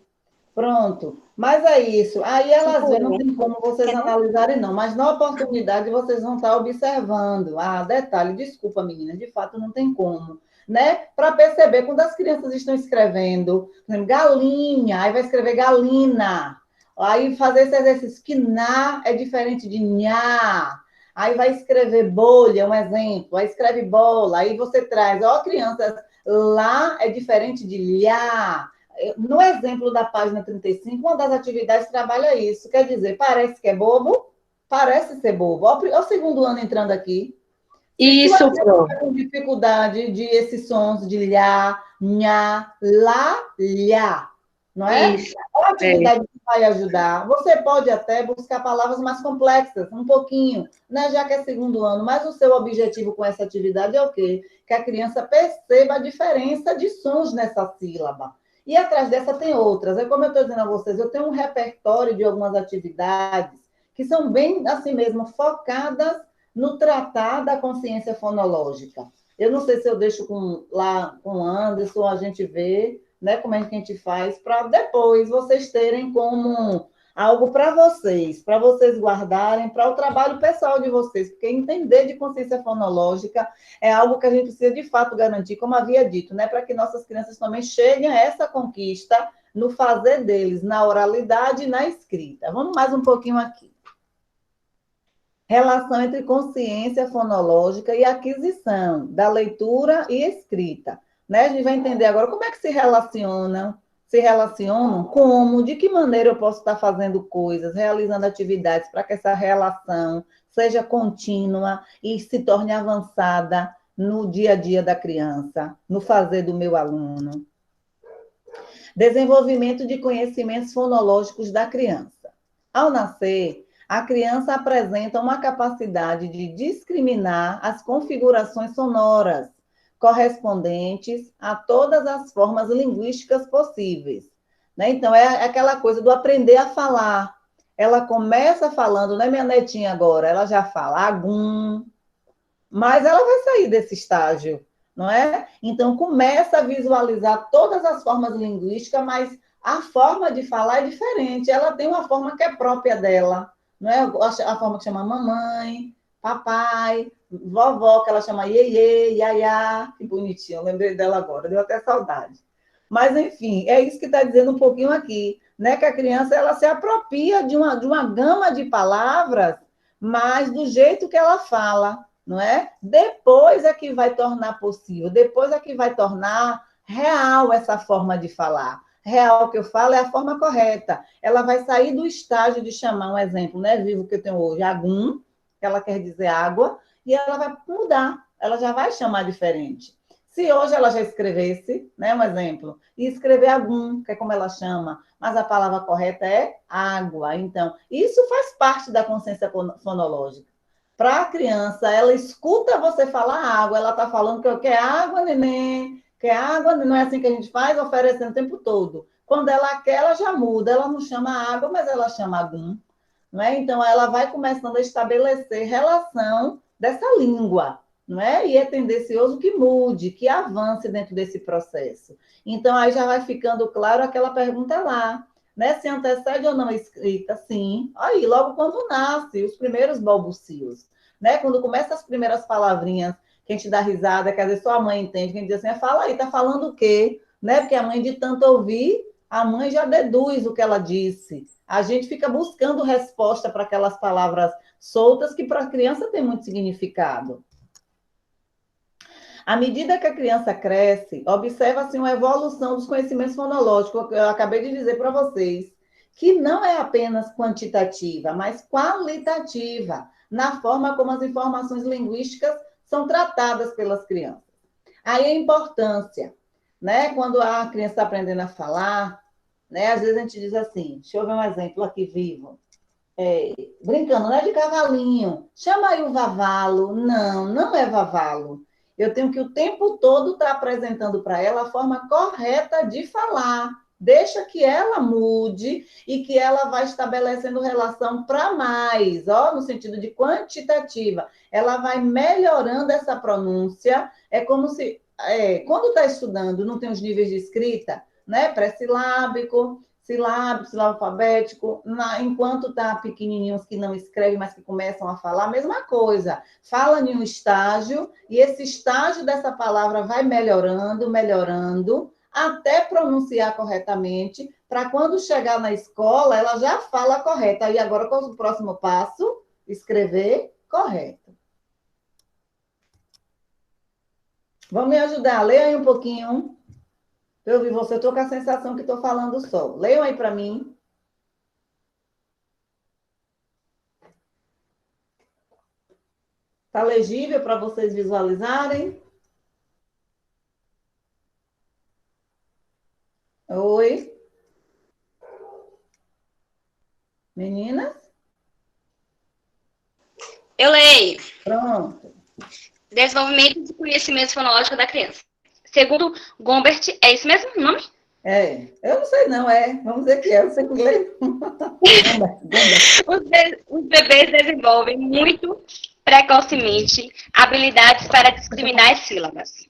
Pronto. Mas é isso. Aí elas vêem, não tem como vocês analisarem, não. Mas na oportunidade vocês vão estar observando. Ah, detalhe, desculpa, menina, de fato não tem como. Né? Para perceber quando as crianças estão escrevendo, por exemplo, galinha, aí vai escrever galina. Aí fazer esse exercício, que na é diferente de nha. Aí vai escrever bolha, um exemplo. Aí escreve bola. Aí você traz, ó, crianças, lá é diferente de lhá. No exemplo da página 35, uma das atividades trabalha isso. Quer dizer, parece que é bobo, parece ser bobo. Olha o segundo ano entrando aqui. Se sua Isso, criança está com dificuldade de esses sons de lhá, nha, lá, lhá, não é? isso. É uma atividade que vai ajudar. Você pode até buscar palavras mais complexas, um pouquinho, né? Já que é segundo ano, mas o seu objetivo com essa atividade é o quê? Que a criança perceba a diferença de sons nessa sílaba. E atrás dessa tem outras. É como eu estou dizendo a vocês, eu tenho um repertório de algumas atividades que são bem, assim mesmo, focadas no tratar da consciência fonológica. Eu não sei se eu deixo lá com o Anderson, a gente vê, né, como é que a gente faz, para depois vocês terem como algo para vocês guardarem, para o trabalho pessoal de vocês, porque entender de consciência fonológica é algo que a gente precisa de fato garantir, como havia dito, né, para que nossas crianças também cheguem a essa conquista no fazer deles, na oralidade e na escrita. Vamos mais um pouquinho aqui. Relação entre consciência fonológica e aquisição da leitura e escrita. Né? A gente vai entender agora como é que se relacionam, como, de que maneira eu posso estar fazendo coisas, realizando atividades para que essa relação seja contínua e se torne avançada no dia a dia da criança, no fazer do meu aluno. Desenvolvimento de conhecimentos fonológicos da criança. Ao nascer, a criança apresenta uma capacidade de discriminar as configurações sonoras correspondentes a todas as formas linguísticas possíveis. Né? Então, é aquela coisa do aprender a falar. Ela começa falando, né, minha netinha agora? Ela já fala agum, mas ela vai sair desse estágio, não é? Então, começa a visualizar todas as formas linguísticas, mas a forma de falar é diferente. Ela tem uma forma que é própria dela, não é? A forma que chama mamãe, papai, vovó, que ela chama iê, iaiá, que bonitinho, eu lembrei dela agora, deu até saudade. Mas, enfim, é isso que está dizendo um pouquinho aqui, né? Que a criança ela se apropria de uma gama de palavras, mas do jeito que ela fala, não é? Depois é que vai tornar possível, depois é que vai tornar real essa forma de falar. Real que eu falo é a forma correta. Ela vai sair do estágio de chamar um exemplo, né, vivo que eu tenho hoje, agum, que ela quer dizer água, e ela vai mudar, ela já vai chamar diferente. Se hoje ela já escrevesse, né, um exemplo, e escrever agum, que é como ela chama, mas a palavra correta é água. Então, isso faz parte da consciência fonológica. Para a criança, ela escuta você falar água, ela está falando que quer água, neném, quer água, não é assim que a gente faz, oferecendo o tempo todo. Quando ela quer, ela já muda, ela não chama água, mas ela chama agum. Não é? Então, ela vai começando a estabelecer relação dessa língua, não é? E é tendencioso que mude, que avance dentro desse processo. Então, aí já vai ficando claro aquela pergunta lá, né? Se antecede ou não a escrita, sim. Aí, logo quando nasce, os primeiros balbucios, né? Quando começa as primeiras palavrinhas, que a gente dá risada, que às vezes só a mãe entende, que a gente diz assim, fala aí, tá falando o quê? Né? Porque a mãe, de tanto ouvir, a mãe já deduz o que ela disse. A gente fica buscando resposta para aquelas palavras soltas que para a criança tem muito significado. À medida que a criança cresce, observa-se uma evolução dos conhecimentos fonológicos, que eu acabei de dizer para vocês, que não é apenas quantitativa, mas qualitativa, na forma como as informações linguísticas são tratadas pelas crianças. Aí a importância, né? Quando a criança está aprendendo a falar, né? Às vezes a gente diz assim, deixa eu ver um exemplo aqui vivo. Brincando, né? De cavalinho. Chama aí o vavalo. Não, não é vavalo. Eu tenho que o tempo todo estar apresentando para ela a forma correta de falar. Deixa que ela mude e que ela vai estabelecendo relação para mais, ó, no sentido de quantitativa. Ela vai melhorando essa pronúncia. É como se, quando está estudando, não tem os níveis de escrita, né? Pré-silábico, silábico alfabético, enquanto está pequenininhos que não escrevem, mas que começam a falar, a mesma coisa. Fala em um estágio, e esse estágio dessa palavra vai melhorando, melhorando, até pronunciar corretamente, para quando chegar na escola, ela já fala correta. E agora, qual é o próximo passo? Escrever correto. Vamos me ajudar? Leia aí um pouquinho. Eu vi você, estou com a sensação que estou falando só. Leiam aí para mim. Está legível para vocês visualizarem? Oi? Meninas? Eu leio. Pronto. Desenvolvimento de conhecimento fonológico da criança. Segundo Gombert, é isso mesmo o nome? Eu não sei não, Vamos dizer que eu sei inglês. Os bebês desenvolvem muito precocemente habilidades para discriminar as sílabas.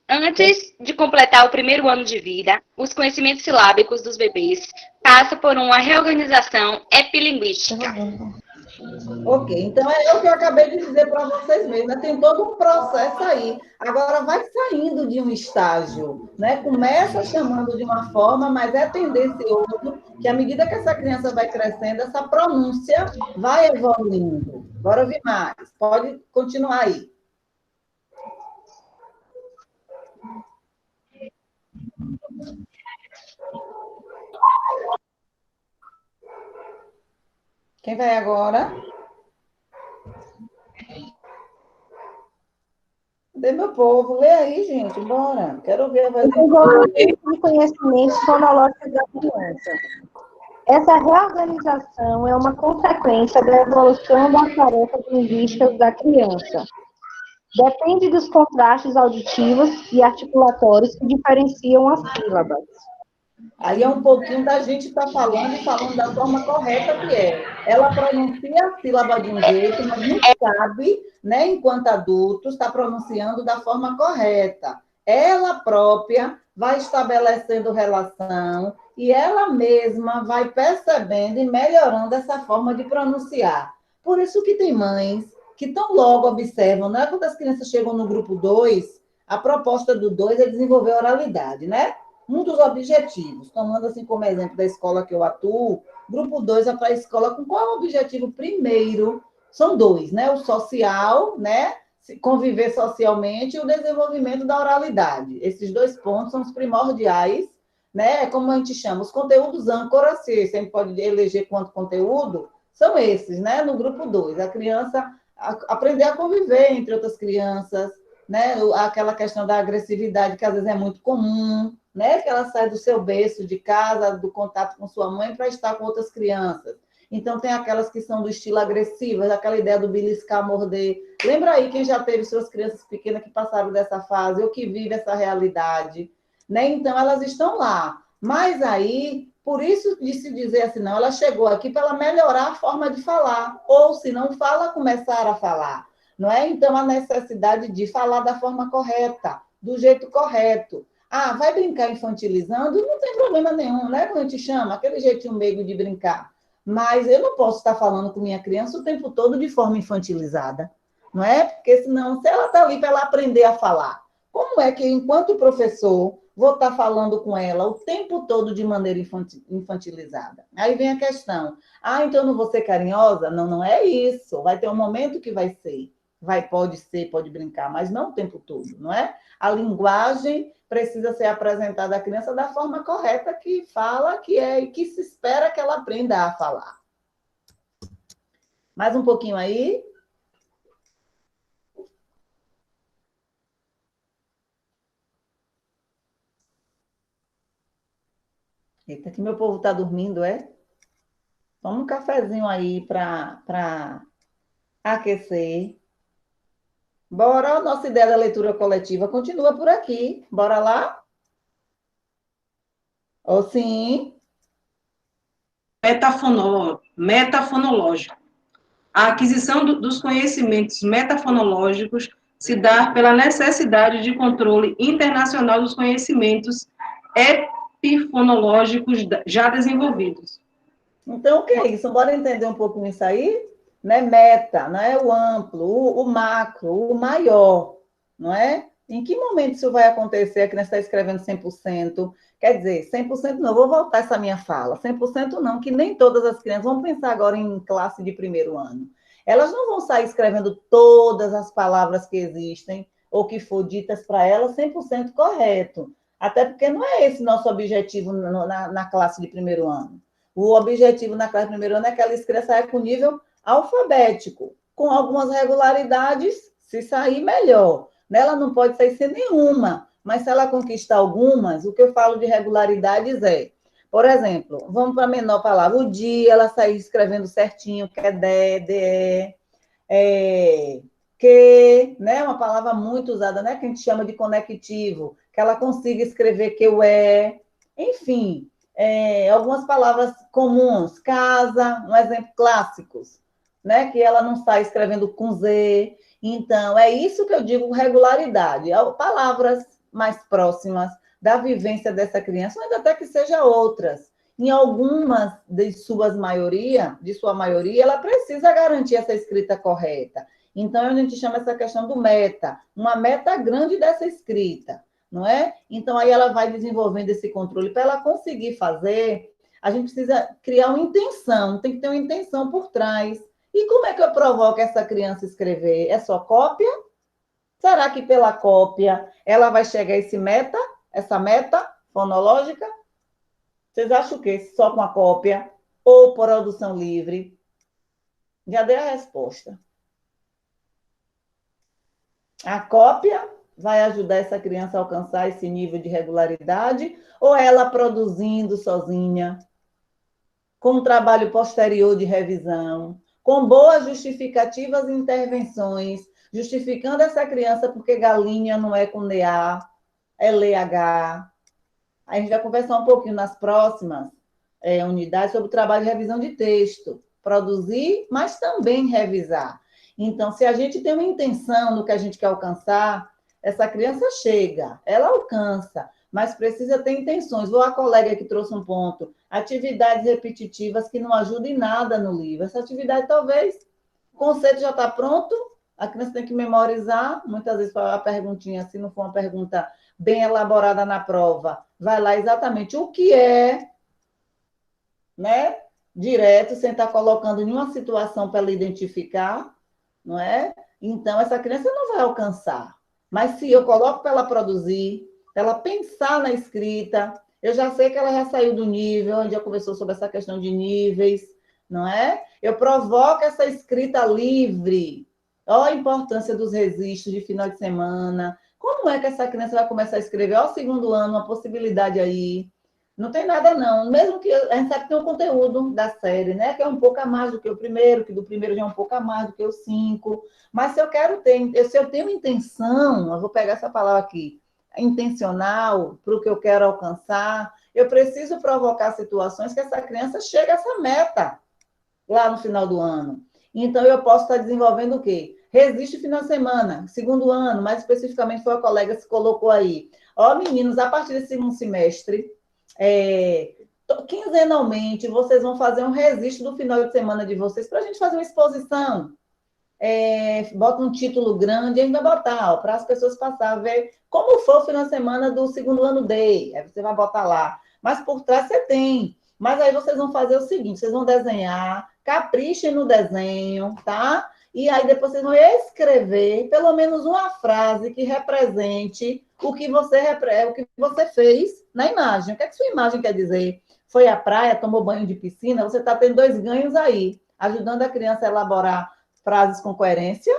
Antes de completar o primeiro ano de vida, os conhecimentos silábicos dos bebês passam por uma reorganização epilinguística. Ok, então é o que eu acabei de dizer para vocês mesmo, tem todo um processo aí. Agora vai saindo de um estágio, né? Começa chamando de uma forma, mas é tendencioso que à medida que essa criança vai crescendo, essa pronúncia vai evoluindo. Bora ouvir mais, pode continuar aí. Quem vai agora? Cadê meu povo? Lê aí, gente, bora. Quero ver a voz. Desenvolvimento de conhecimentos fonológicos da criança. Essa reorganização é uma consequência da evolução das tarefas linguísticas da criança. Depende dos contrastes auditivos e articulatórios que diferenciam as sílabas. Aí é um pouquinho da gente estar falando e falando da forma correta que é. Ela pronuncia a sílaba de um jeito, mas não sabe, né, enquanto adulto, está pronunciando da forma correta. Ela própria vai estabelecendo relação e ela mesma vai percebendo e melhorando essa forma de pronunciar. Por isso que tem mães que tão logo observam, né? Quando as crianças chegam no grupo 2, a proposta do 2 é desenvolver a oralidade, né? Um dos objetivos, tomando assim como exemplo da escola que eu atuo, grupo 2 é para a escola com qual é o objetivo primeiro? São dois, né? O social, né? Conviver socialmente e o desenvolvimento da oralidade. Esses dois pontos são os primordiais, né? Como a gente chama, os conteúdos âncora, se sempre pode eleger quanto conteúdo, são esses, né? No grupo 2, a criança aprender a conviver entre outras crianças, né? Aquela questão da agressividade, que às vezes é muito comum, né? Que ela sai do seu berço, de casa, do contato com sua mãe, para estar com outras crianças. Então, tem aquelas que são do estilo agressivo, aquela ideia do beliscar, morder. Lembra aí quem já teve suas crianças pequenas que passaram dessa fase, ou que vive essa realidade, né? Então, elas estão lá. Mas aí, por isso de se dizer assim, não, ela chegou aqui para ela melhorar a forma de falar, ou se não fala, começar a falar, não é? Então, a necessidade de falar da forma correta, do jeito correto. Ah, vai brincar infantilizando? Não tem problema nenhum, né? Quando a gente chama, aquele jeitinho meigo de brincar. Mas eu não posso estar falando com minha criança o tempo todo de forma infantilizada, não é? Porque senão, se ela está ali para ela aprender a falar, como é que, enquanto professor, vou estar falando com ela o tempo todo de maneira infantilizada? Aí vem a questão. Ah, então eu não vou ser carinhosa? Não, não é isso. Vai ter um momento que vai ser. Pode ser, pode brincar, mas não o tempo todo, não é? A linguagem precisa ser apresentada à criança da forma correta que fala, que é e que se espera que ela aprenda a falar. Mais um pouquinho aí. Eita, que meu povo está dormindo, é? Toma um cafezinho aí para aquecer. Bora, a nossa ideia da leitura coletiva continua por aqui. Bora lá? Ou sim? Metafonológico. A aquisição dos conhecimentos metafonológicos se dá pela necessidade de controle internacional dos conhecimentos epifonológicos já desenvolvidos. Então, o que é isso? Bora entender um pouquinho isso aí? Né? Meta, né? O amplo, o macro, o maior, não é? Em que momento isso vai acontecer? A criança está escrevendo 100%. Quer dizer, 100% não, vou voltar essa minha fala. 100% não, que nem todas as crianças, vamos pensar agora em classe de primeiro ano. Elas não vão sair escrevendo todas as palavras que existem ou que for ditas para elas 100% correto. Até porque não é esse nosso objetivo na classe de primeiro ano. O objetivo na classe de primeiro ano é que ela escreva saia com nível alfabético, com algumas regularidades, se sair melhor. Ela não pode sair sem nenhuma, mas se ela conquistar algumas, o que eu falo de regularidades é, por exemplo, vamos para a menor palavra, o dia ela sair escrevendo certinho, que é que, né, uma palavra muito usada, né, que a gente chama de conectivo, que ela consiga escrever que o enfim, algumas palavras comuns, casa, um exemplo clássicos, né, que ela não sai escrevendo com Z. Então, é isso que eu digo regularidade, palavras mais próximas da vivência dessa criança, ou ainda até que seja outras. Em algumas de sua maioria, ela precisa garantir essa escrita correta. Então, a gente chama essa questão do meta, uma meta grande dessa escrita, não é? Então, aí ela vai desenvolvendo esse controle. Para ela conseguir fazer, a gente precisa criar uma intenção, tem que ter uma intenção por trás. E como é que eu provoco essa criança a escrever? É só cópia? Será que pela cópia ela vai chegar a essa meta fonológica? Vocês acham o quê? Só com a cópia ou produção livre? Já dei a resposta. A cópia vai ajudar essa criança a alcançar esse nível de regularidade ou ela produzindo sozinha, com um trabalho posterior de revisão, com boas justificativas e intervenções, justificando essa criança porque galinha não é com DA, é LH. A gente vai conversar um pouquinho nas próximas unidades sobre o trabalho de revisão de texto. Produzir, mas também revisar. Então, se a gente tem uma intenção no que a gente quer alcançar, essa criança chega, ela alcança, mas precisa ter intenções. A colega que trouxe um ponto, atividades repetitivas que não ajudam em nada no livro. Essa atividade, talvez, o conceito já está pronto, a criança tem que memorizar, muitas vezes a perguntinha, se não for uma pergunta bem elaborada na prova, vai lá exatamente o que é, né? Direto, sem estar colocando nenhuma situação para ela identificar, não é? Então, essa criança não vai alcançar. Mas se eu coloco para ela produzir, para ela pensar na escrita, eu já sei que ela já saiu do nível, a gente já conversou sobre essa questão de níveis, não é? Eu provoco essa escrita livre, Olha a importância dos registros de final de semana. Como é que essa criança vai começar a escrever? Olha o segundo ano, uma possibilidade aí. Não tem nada, não. Mesmo que a gente sabe que tem um conteúdo da série, né? Que é um pouco a mais do que o primeiro, que do primeiro já é um pouco a mais do que o 5. Mas se eu quero ter, se eu tenho intenção, eu vou pegar essa palavra aqui, intencional, para o que eu quero alcançar, eu preciso provocar situações que essa criança chegue a essa meta lá no final do ano. Então, eu posso estar desenvolvendo o quê? Resiste final de semana, segundo ano, mais especificamente foi a colega que se colocou aí. Ó, meninos, a partir desse segundo semestre, quinzenalmente, vocês vão fazer um registro do final de semana de vocês para a gente fazer uma exposição. Bota um título grande, a gente vai botar, para as pessoas passarem, ver como foi o final de semana do segundo ano D. Aí você vai botar lá. Mas por trás você tem. Mas aí vocês vão fazer o seguinte: vocês vão desenhar, caprichem no desenho, tá? E aí depois vocês vão escrever pelo menos uma frase que represente o que você fez na imagem. O que é que sua imagem quer dizer? Foi à praia, tomou banho de piscina? Você está tendo 2 ganhos aí, ajudando a criança a elaborar frases com coerência,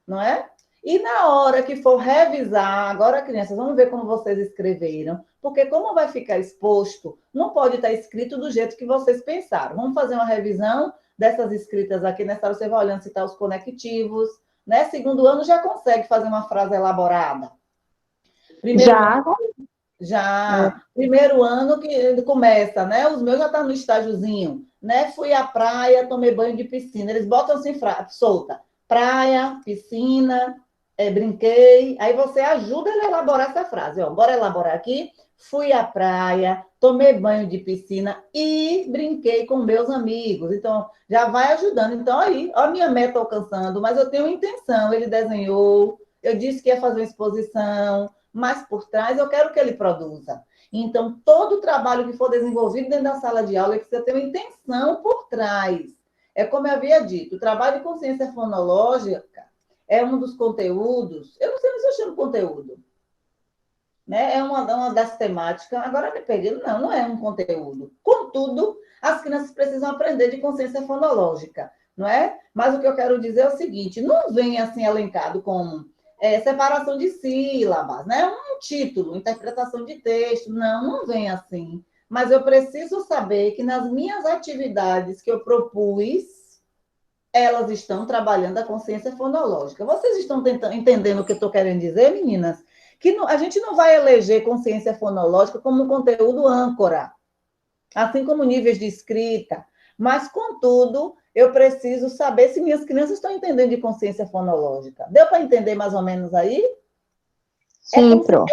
não é? E na hora que for revisar, agora, crianças, vamos ver como vocês escreveram, porque como vai ficar exposto, não pode estar escrito do jeito que vocês pensaram. Vamos fazer uma revisão dessas escritas aqui. Nessa hora você vai olhando se está os conectivos, né? Segundo ano já consegue fazer uma frase elaborada. Já. Primeiro ano que começa, né? Os meus já estão no estágiozinho, né? Fui à praia, tomei banho de piscina. Eles botam assim, solta. Praia, piscina, brinquei. Aí você ajuda ele a elaborar essa frase. Ó, bora elaborar aqui. Fui à praia, tomei banho de piscina e brinquei com meus amigos. Então, já vai ajudando. Então, aí, ó a minha meta alcançando, mas eu tenho intenção. Ele desenhou, eu disse que ia fazer uma exposição, mas por trás eu quero que ele produza. Então, todo o trabalho que for desenvolvido dentro da sala de aula, é que você tem uma intenção por trás. É como eu havia dito, o trabalho de consciência fonológica é um dos conteúdos, eu não sei se eu chamo conteúdo, né? É uma das temáticas, agora me perdi, não é um conteúdo. Contudo, as crianças precisam aprender de consciência fonológica, não é? Mas o que eu quero dizer é o seguinte, não vem assim elencado como separação de sílabas, né? Um título, interpretação de texto, não vem assim. Mas eu preciso saber que nas minhas atividades que eu propus, elas estão trabalhando a consciência fonológica. Vocês estão entendendo o que eu estou querendo dizer, meninas? Que a gente não vai eleger consciência fonológica como um conteúdo âncora, assim como níveis de escrita, mas, contudo, eu preciso saber se minhas crianças estão entendendo de consciência fonológica. Deu para entender mais ou menos aí? Sim, Pro.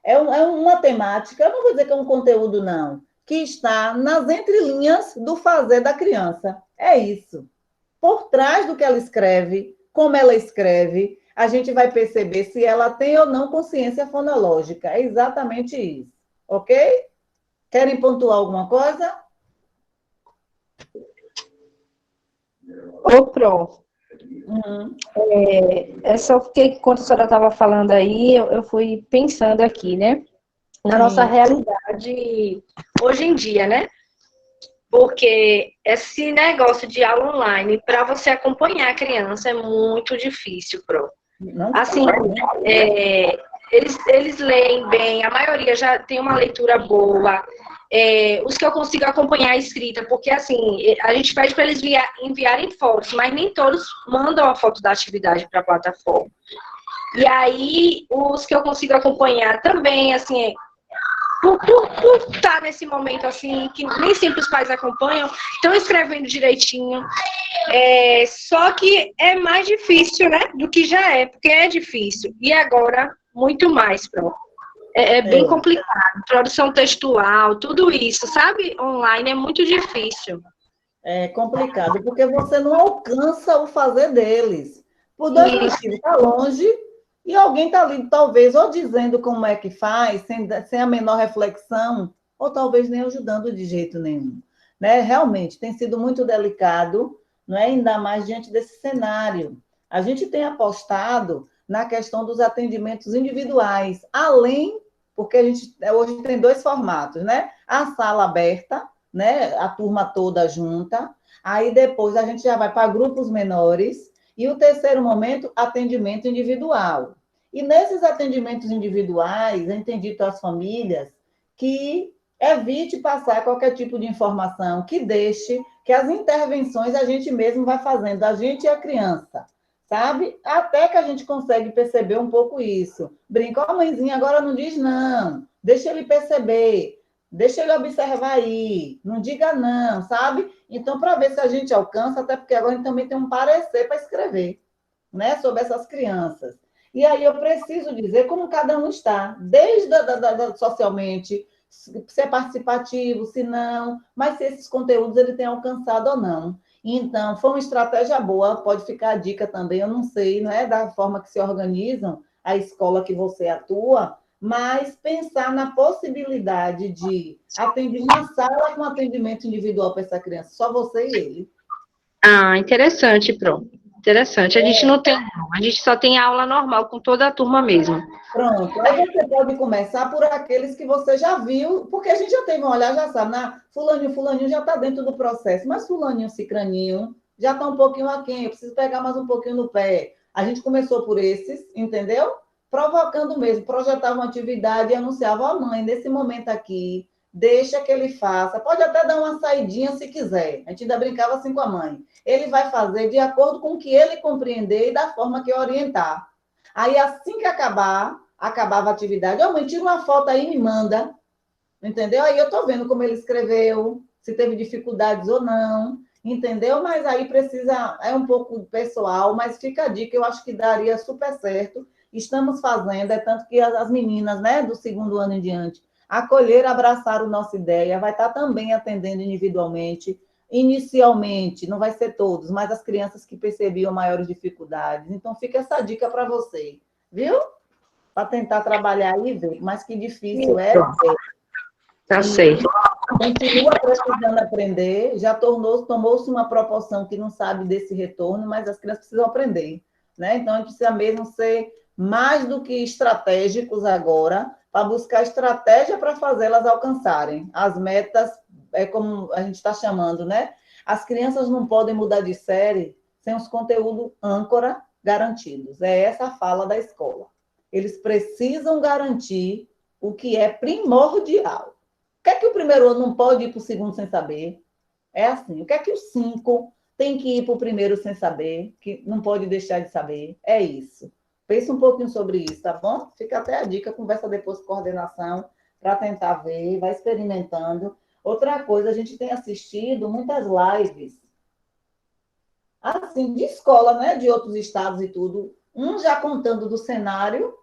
É uma temática, eu não vou dizer que é um conteúdo, não, que está nas entrelinhas do fazer da criança. É isso. Por trás do que ela escreve, como ela escreve, a gente vai perceber se ela tem ou não consciência fonológica. É exatamente isso. Ok? Querem pontuar alguma coisa? Ô, Pro, é só porque, quando a senhora estava falando aí, eu fui pensando aqui, né? Na nossa realidade hoje em dia, né? Porque esse negócio de aula online, para você acompanhar a criança, é muito difícil, Pro. Assim, eles leem bem, a maioria já tem uma leitura boa. Os que eu consigo acompanhar a escrita, porque assim, a gente pede para eles enviarem fotos, mas nem todos mandam a foto da atividade para a plataforma. E aí, os que eu consigo acompanhar também, assim, por estar nesse momento assim, que nem sempre os pais acompanham, estão escrevendo direitinho. Só que é mais difícil, né, do que já é, porque é difícil. E agora, muito mais, pronto. É bem complicado. Produção textual, tudo isso, sabe? Online é muito difícil. É complicado, porque você não alcança o fazer deles. Por 2 motivos. Está longe e alguém está ali, talvez, ou dizendo como é que faz, sem a menor reflexão, ou talvez nem ajudando de jeito nenhum. Né? Realmente, tem sido muito delicado, não é? Ainda mais diante desse cenário. A gente tem apostado na questão dos atendimentos individuais, além, porque a gente hoje tem 2 formatos, né? A sala aberta, né? A turma toda junta, aí depois a gente já vai para grupos menores, E o terceiro momento, atendimento individual. E nesses atendimentos individuais, eu tenho dito às famílias que evite passar qualquer tipo de informação, que deixe que as intervenções a gente mesmo vai fazendo, a gente e a criança, sabe? Até que a gente consegue perceber um pouco isso. Brinca, ó, mãezinha, agora não diz não, deixa ele perceber, deixa ele observar aí, não diga não, sabe? Então, para ver se a gente alcança, até porque agora a gente também tem um parecer para escrever, né, sobre essas crianças. E aí eu preciso dizer como cada um está, desde socialmente, se é participativo, se não, mas se esses conteúdos ele tem alcançado ou não. Então, foi uma estratégia boa, pode ficar a dica também, eu não sei, não é da forma que se organizam a escola que você atua, mas pensar na possibilidade de atender uma sala com atendimento individual para essa criança, só você e ele. Ah, interessante, Pro. Interessante. A gente não tem, não. A gente só tem aula normal com toda a turma mesmo. Pronto, aí você pode começar por aqueles que você já viu, porque a gente já teve um olhar, já sabe, fulaninho já está dentro do processo, mas fulaninho, cicraninho, já está um pouquinho aquém, eu preciso pegar mais um pouquinho no pé. A gente começou por esses, entendeu? Provocando mesmo, projetava uma atividade e anunciava, ó, mãe, nesse momento aqui, deixa que ele faça, pode até dar uma saidinha se quiser, a gente ainda brincava assim com a mãe. Ele vai fazer de acordo com o que ele compreender e da forma que eu orientar. Aí, assim que acabava a atividade, ó, mãe, tira uma foto aí e me manda, entendeu? Aí eu estou vendo como ele escreveu, se teve dificuldades ou não, entendeu? Mas aí precisa, é um pouco pessoal, mas fica a dica, eu acho que daria super certo. Estamos fazendo, é tanto que as meninas, né, do segundo ano em diante, acolheram, abraçaram nossa ideia, vai estar também atendendo individualmente, inicialmente, não vai ser todos, mas as crianças que percebiam maiores dificuldades. Então, fica essa dica para você, viu? Para tentar trabalhar e ver, mas que difícil é. Tá certo. Continua precisando aprender, já tomou-se uma proporção que não sabe desse retorno, mas as crianças precisam aprender, né? Então, a gente precisa mesmo ser mais do que estratégicos agora, para buscar estratégia para fazê-las alcançarem as metas, é como a gente está chamando, né? As crianças não podem mudar de série sem os conteúdos âncora garantidos. É essa a fala da escola. Eles precisam garantir o que é primordial. O que é que o primeiro ano não pode ir para o segundo sem saber? É assim. O que é que o 5 tem que ir para o primeiro sem saber, que não pode deixar de saber? É isso. Pense um pouquinho sobre isso, tá bom? Fica até a dica, conversa depois com coordenação, para tentar ver, vai experimentando. Outra coisa, a gente tem assistido muitas lives, assim, de escola, né? De outros estados e tudo. Um já contando do cenário,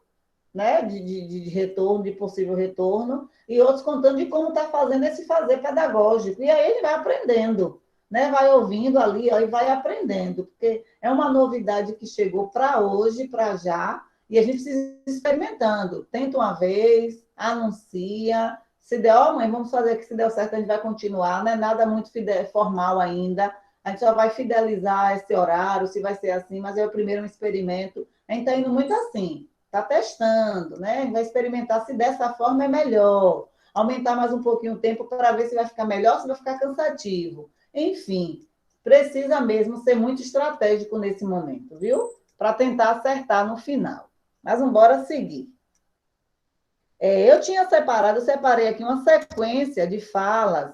né, de retorno, de possível retorno, e outros contando de como está fazendo esse fazer pedagógico. E aí ele vai aprendendo, né, vai ouvindo ali ó, e vai aprendendo, porque é uma novidade que chegou para hoje, para já, e a gente precisa ir experimentando. Tenta uma vez, anuncia, se der, ó, mãe, vamos fazer aqui, se der certo, a gente vai continuar, não é nada muito formal ainda, a gente só vai fidelizar esse horário, se vai ser assim, mas é o primeiro experimento. A gente está indo muito assim, está testando, né? Vai experimentar se dessa forma é melhor. Aumentar mais um pouquinho o tempo para ver se vai ficar melhor, se vai ficar cansativo. Enfim, precisa mesmo ser muito estratégico nesse momento, viu? Para tentar acertar no final. Mas vamos embora seguir. Eu separei aqui uma sequência de falas,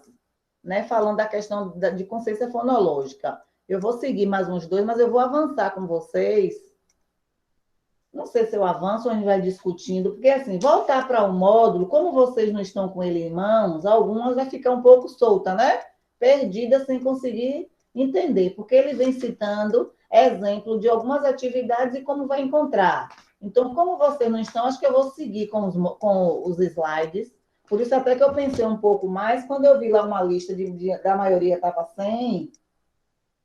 né? Falando da questão de consciência fonológica. Eu vou seguir mais uns dois, mas eu vou avançar com vocês. Não sei se eu avanço ou a gente vai discutindo, porque assim, voltar para o módulo, como vocês não estão com ele em mãos, algumas vai ficar um pouco solta, né? Perdida sem conseguir entender, porque ele vem citando exemplo de algumas atividades e como vai encontrar. Então, como vocês não estão, acho que eu vou seguir com os slides. Por isso até que eu pensei um pouco mais, quando eu vi lá uma lista da maioria estava sem,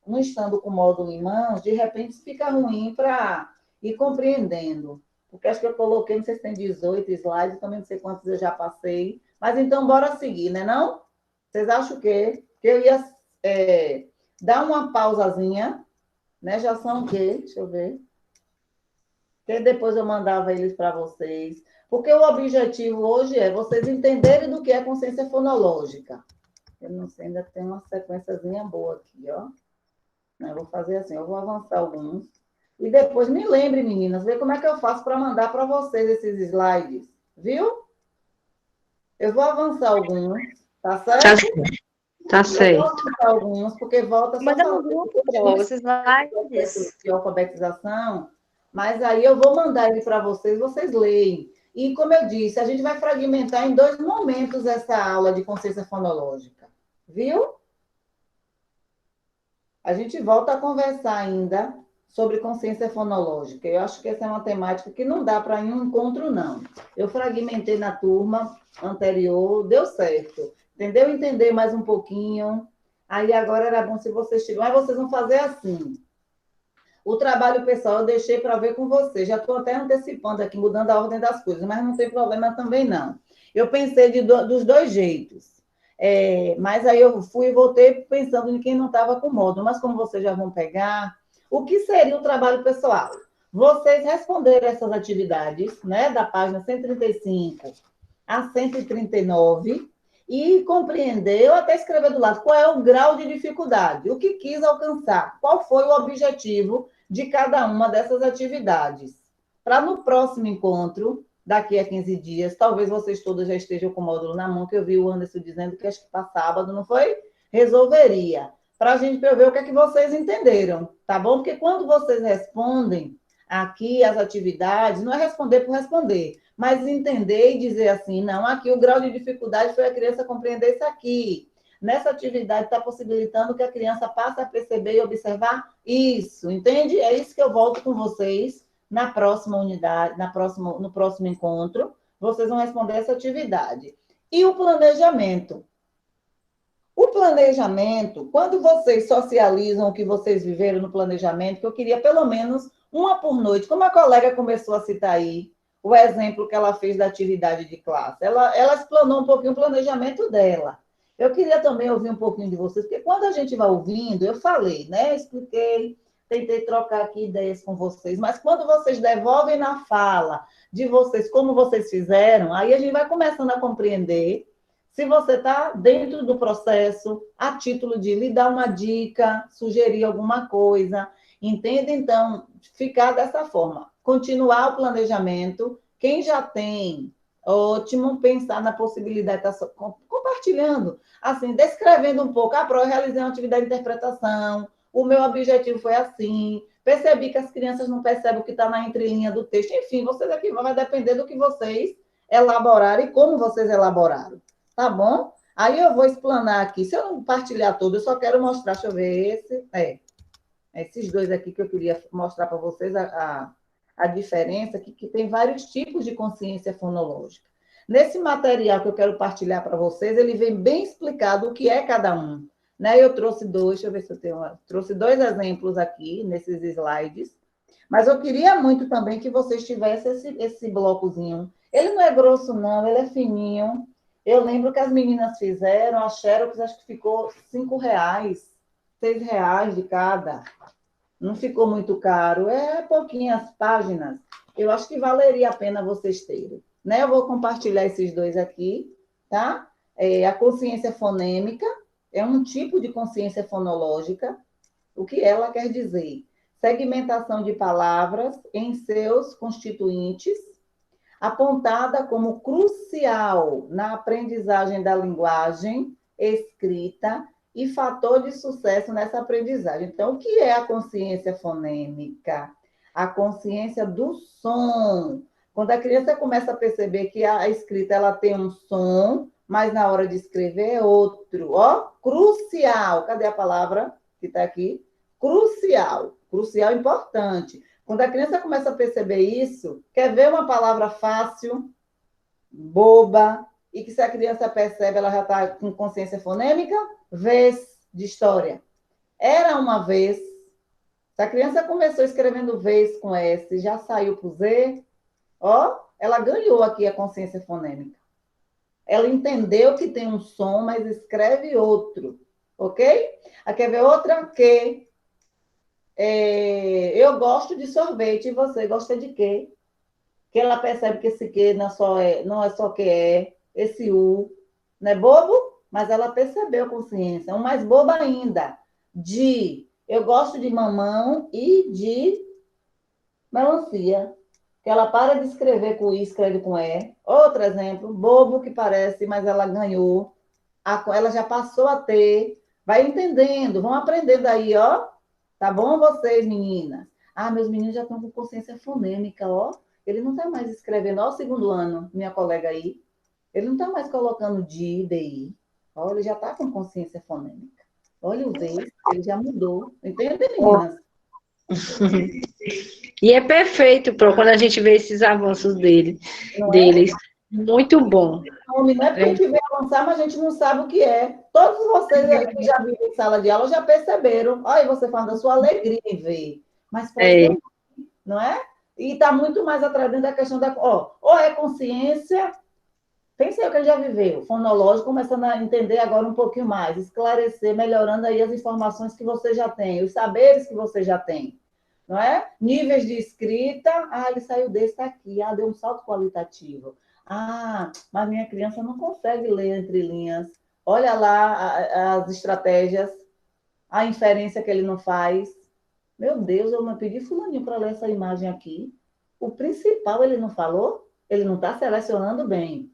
não estando com o módulo em mãos, de repente fica ruim para ir compreendendo. Porque acho que eu coloquei, não sei se tem 18 slides, também não sei quantos eu já passei. Mas então, bora seguir, né não? Vocês acham o quê? Que eu ia dar uma pausazinha, né? Já são o quê? Deixa eu ver. Que depois eu mandava eles para vocês. Porque o objetivo hoje é vocês entenderem do que é consciência fonológica. Eu não sei, ainda tem uma sequenciazinha boa aqui, ó. Eu vou fazer assim, eu vou avançar alguns. E depois me lembre, meninas, ver como é que eu faço para mandar para vocês esses slides, viu? Eu vou avançar alguns, tá Tá certo? certo. Tá Eu vou certo. avançar alguns, porque volta só Manda no falando grupo, Pro, os slides. de alfabetização, mas aí eu vou mandar ele para vocês, vocês leem. E, como eu disse, a gente vai fragmentar em 2 momentos essa aula de consciência fonológica, viu? A gente volta a conversar ainda sobre consciência fonológica. Eu acho que essa é uma temática que não dá para ir em um encontro, não. Eu fragmentei na turma anterior, deu certo. Entendeu? Entender mais um pouquinho. Aí agora era bom se vocês tiverem. Mas vocês vão fazer assim. O trabalho pessoal eu deixei para ver com vocês. Já estou até antecipando aqui, mudando a ordem das coisas, mas não tem problema também, não. Eu pensei dos 2 jeitos. Mas aí eu fui e voltei pensando em quem não estava com módulo. Mas como vocês já vão pegar, o que seria o trabalho pessoal? Vocês responderam essas atividades, né, da página 135 a 139, e compreender, ou até escrever do lado, qual é o grau de dificuldade, o que quis alcançar, qual foi o objetivo de cada uma dessas atividades. Para no próximo encontro, daqui a 15 dias, talvez vocês todos já estejam com o módulo na mão, que eu vi o Anderson dizendo que acho que para sábado, não foi? Resolveria. Para a gente ver o que é que vocês entenderam, tá bom? Porque quando vocês respondem aqui as atividades, não é responder por responder, mas entender e dizer assim, não, aqui o grau de dificuldade foi a criança compreender isso aqui. Nessa atividade está possibilitando que a criança passe a perceber e observar isso, entende? É isso que eu volto com vocês na próxima unidade, no próximo encontro. Vocês vão responder essa atividade. E o planejamento? O planejamento, quando vocês socializam o que vocês viveram no planejamento, que eu queria pelo menos uma por noite, como a colega começou a citar aí, o exemplo que ela fez da atividade de classe. Ela explanou um pouquinho o planejamento dela. Eu queria também ouvir um pouquinho de vocês, porque quando a gente vai ouvindo, eu falei, né? Expliquei, tentei trocar aqui ideias com vocês, mas quando vocês devolvem na fala de vocês como vocês fizeram, aí a gente vai começando a compreender se você está dentro do processo, a título de lhe dar uma dica, sugerir alguma coisa, entende? Então, ficar dessa forma. Continuar o planejamento. Quem já tem, ótimo, pensar na possibilidade de estar compartilhando, assim, descrevendo um pouco. Eu realizei uma atividade de interpretação, o meu objetivo foi assim, percebi que as crianças não percebem o que está na entrelinha do texto. Enfim, vocês aqui vai depender do que vocês elaborarem e como vocês elaboraram. Tá bom? Aí eu vou explanar aqui. Se eu não partilhar tudo, eu só quero mostrar, deixa eu ver esses 2 aqui que eu queria mostrar para vocês a diferença, que tem vários tipos de consciência fonológica. Nesse material que eu quero partilhar para vocês, ele vem bem explicado o que é cada um. Né? Eu trouxe 2, deixa eu ver se eu tenho trouxe 2 exemplos aqui, nesses slides, mas eu queria muito também que vocês tivessem esse blocozinho. Ele não é grosso, não, ele é fininho. Eu lembro que as meninas fizeram, a Xerox acho que ficou R$ 5, R$ 6 de cada. Não ficou muito caro, é pouquinhas páginas. Eu acho que valeria a pena vocês terem. Né? Eu vou compartilhar esses 2 aqui, tá? A consciência fonêmica é um tipo de consciência fonológica. O que ela quer dizer? Segmentação de palavras em seus constituintes, apontada como crucial na aprendizagem da linguagem escrita e fator de sucesso nessa aprendizagem. Então, o que é a consciência fonêmica? A consciência do som. Quando a criança começa a perceber que a escrita ela tem um som, mas na hora de escrever é outro. Ó, crucial. Cadê a palavra que está aqui? Crucial. Crucial importante. Quando a criança começa a perceber isso, quer ver uma palavra fácil, boba, e que se a criança percebe, ela já está com consciência fonêmica? Vez de história. Era uma vez. Se a criança começou escrevendo vez com S, já saiu para o Z, ó, ela ganhou aqui a consciência fonêmica. Ela entendeu que tem um som, mas escreve outro, ok? Quer ver outra? Que eu gosto de sorvete, e você gosta de quê? Que ela percebe que esse que não é só que esse U, não é bobo, mas ela percebeu consciência. Um mais bobo ainda, eu gosto de mamão e de Melancia, que ela para de escrever com I, escreve com E. Outro exemplo, bobo que parece, mas ela ganhou. Ela já passou a ter. Vai entendendo, vão aprendendo aí, ó. Tá bom vocês, meninas? Ah, meus meninos já estão com consciência fonêmica, ó. Ele não está mais escrevendo, ó, o segundo ano, minha colega aí. Ele não está mais colocando DI. Ó, ele já está com consciência fonêmica. Olha o V, ele já mudou. Entende, meninas? E é perfeito, Pro, quando a gente vê esses avanços deles. Muito bom. Não é porque a gente vê avançar, mas a gente não sabe o que é. Todos vocês aí que já viram em sala de aula já perceberam. Olha, você falando da sua alegria em ver. Mas pode ser, não é? E está muito mais atrás dentro da questão da... ou é consciência... Pensei o que ele já viveu. Fonológico, começando a entender agora um pouquinho mais. Esclarecer, melhorando aí as informações que você já tem. Os saberes que você já tem. Não é? Níveis de escrita. Ah, ele saiu desse aqui. Ah, deu um salto qualitativo. Ah, mas minha criança não consegue ler entre linhas. Olha lá as estratégias, a inferência que ele não faz. Meu Deus, eu me pedi fulaninho para ler essa imagem aqui. O principal ele não falou? Ele não está selecionando bem.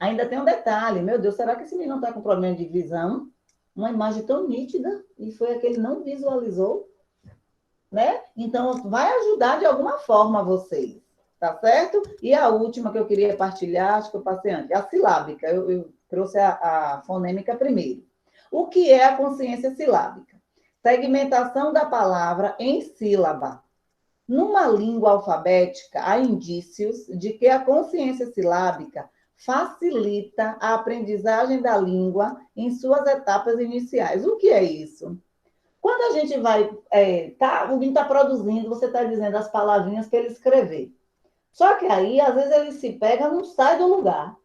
Ainda tem um detalhe. Meu Deus, será que esse menino está com problema de visão? Uma imagem tão nítida e foi a que ele não visualizou, né? Então, vai ajudar de alguma forma vocês. Tá certo? E a última que eu queria partilhar, acho que eu passei antes, a silábica. Eu trouxe a fonêmica primeiro. O que é a consciência silábica? Segmentação da palavra em sílaba. Numa língua alfabética, há indícios de que a consciência silábica facilita a aprendizagem da língua em suas etapas iniciais. O que é isso? Quando a gente vai... o menino está produzindo, você está dizendo as palavrinhas que ele escreveu. Só que aí, às vezes, ele se pega, não sai do lugar.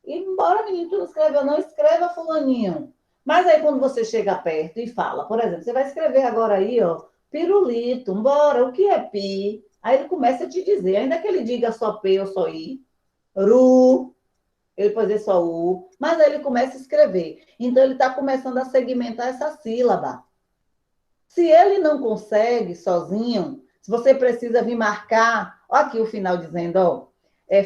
E, embora, menino, tu não escreveu, não escreva fulaninho. Mas aí, quando você chega perto e fala, por exemplo, você vai escrever agora aí, ó, pirulito, embora, o que é pi? Aí ele começa a te dizer, ainda que ele diga só P ou só I, ru, ele pode dizer só U, mas aí ele começa a escrever. Então, ele está começando a segmentar essa sílaba. Se ele não consegue sozinho, se você precisa vir marcar, ó aqui o final dizendo, ó,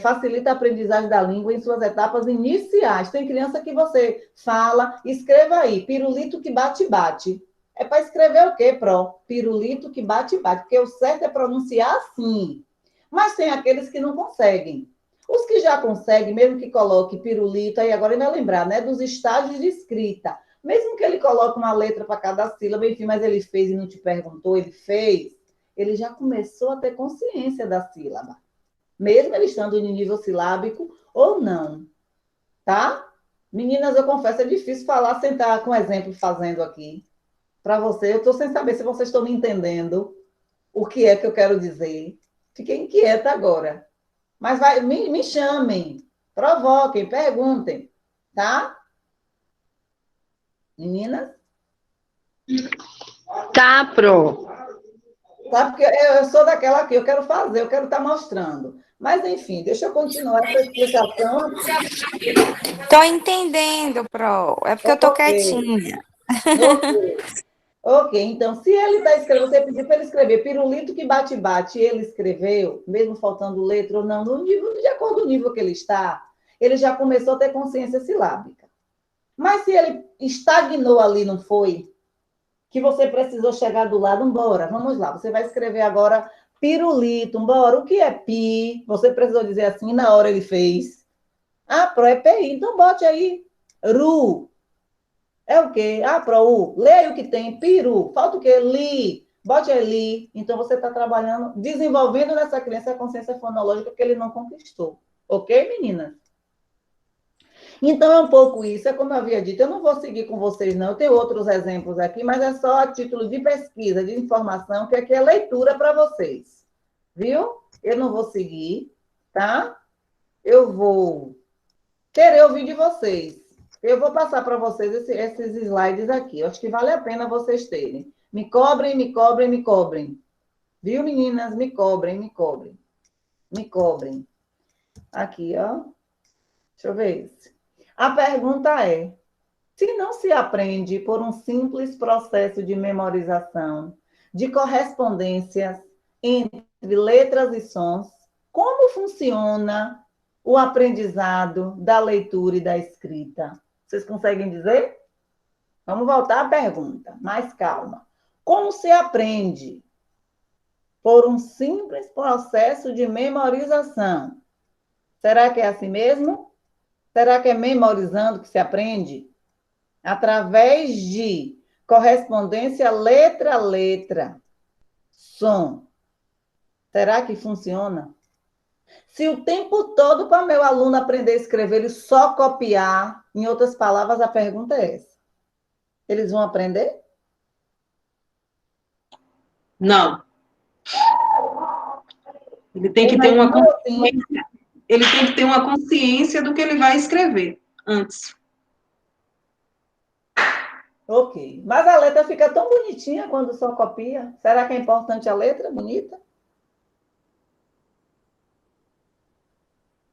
facilita a aprendizagem da língua em suas etapas iniciais. Tem criança que você fala, escreva aí, pirulito que bate-bate. É para escrever o quê, Pro? Pirulito que bate-bate, porque o certo é pronunciar assim. Mas tem aqueles que não conseguem. Os que já conseguem, mesmo que coloque pirulito, aí agora ele vai lembrar, né, dos estágios de escrita. Mesmo que ele coloque uma letra para cada sílaba, enfim, mas ele fez e não te perguntou, ele fez, ele já começou a ter consciência da sílaba. Mesmo ele estando em nível silábico ou não. Tá? Meninas, eu confesso, é difícil falar sem estar com exemplo fazendo aqui. Para você, eu estou sem saber se vocês estão me entendendo o que é que eu quero dizer. Fiquei inquieta agora. Mas me chamem, provoquem, perguntem, tá? Meninas? Tá, Pro. Tá? Porque eu sou daquela aqui, eu quero fazer, eu quero estar mostrando. Mas, enfim, deixa eu continuar essa explicação. Estou entendendo, Pro. É porque eu estou quietinha. Ok, então, se ele está escrevendo, você pediu para ele escrever pirulito que bate-bate, ele escreveu, mesmo faltando letra ou não, no nível, de acordo com o nível que ele está, ele já começou a ter consciência silábica. Mas se ele estagnou ali, não foi? Que você precisou chegar do lado, embora, vamos lá, você vai escrever agora pirulito, embora, o que é pi? Você precisou dizer assim, e na hora ele fez. Ah, Pro é PI, então bote aí, ru. É o quê? Ah, Pro, U. Lê aí o que tem, piru. Falta o quê? Li. Bote aí, li. Então, você está trabalhando, desenvolvendo nessa criança a consciência fonológica que ele não conquistou. Ok, meninas? Então, é um pouco isso. É como eu havia dito, eu não vou seguir com vocês, não. Eu tenho outros exemplos aqui, mas é só a título de pesquisa, de informação, que aqui é leitura para vocês. Viu? Eu não vou seguir, tá? Eu vou querer ouvir de vocês. Eu vou passar para vocês esses slides aqui. Eu acho que vale a pena vocês terem. Me cobrem, me cobrem, me cobrem. Viu, meninas? Me cobrem, me cobrem. Me cobrem. Aqui, ó. Deixa eu ver isso. A pergunta é: se não se aprende por um simples processo de memorização, de correspondências entre entre letras e sons, como funciona o aprendizado da leitura e da escrita? Vocês conseguem dizer? Vamos voltar à pergunta, mais calma. Como se aprende? Por um simples processo de memorização. Será que é assim mesmo? Será que é memorizando que se aprende? Através de correspondência letra a letra, som. Será que funciona? Se o tempo todo para meu aluno aprender a escrever ele só copiar, em outras palavras, a pergunta é essa. Eles vão aprender? Não. Ele tem que ter uma consciência, ele tem que ter uma consciência do que ele vai escrever antes. Ok. Mas a letra fica tão bonitinha quando só copia. Será que é importante a letra bonita?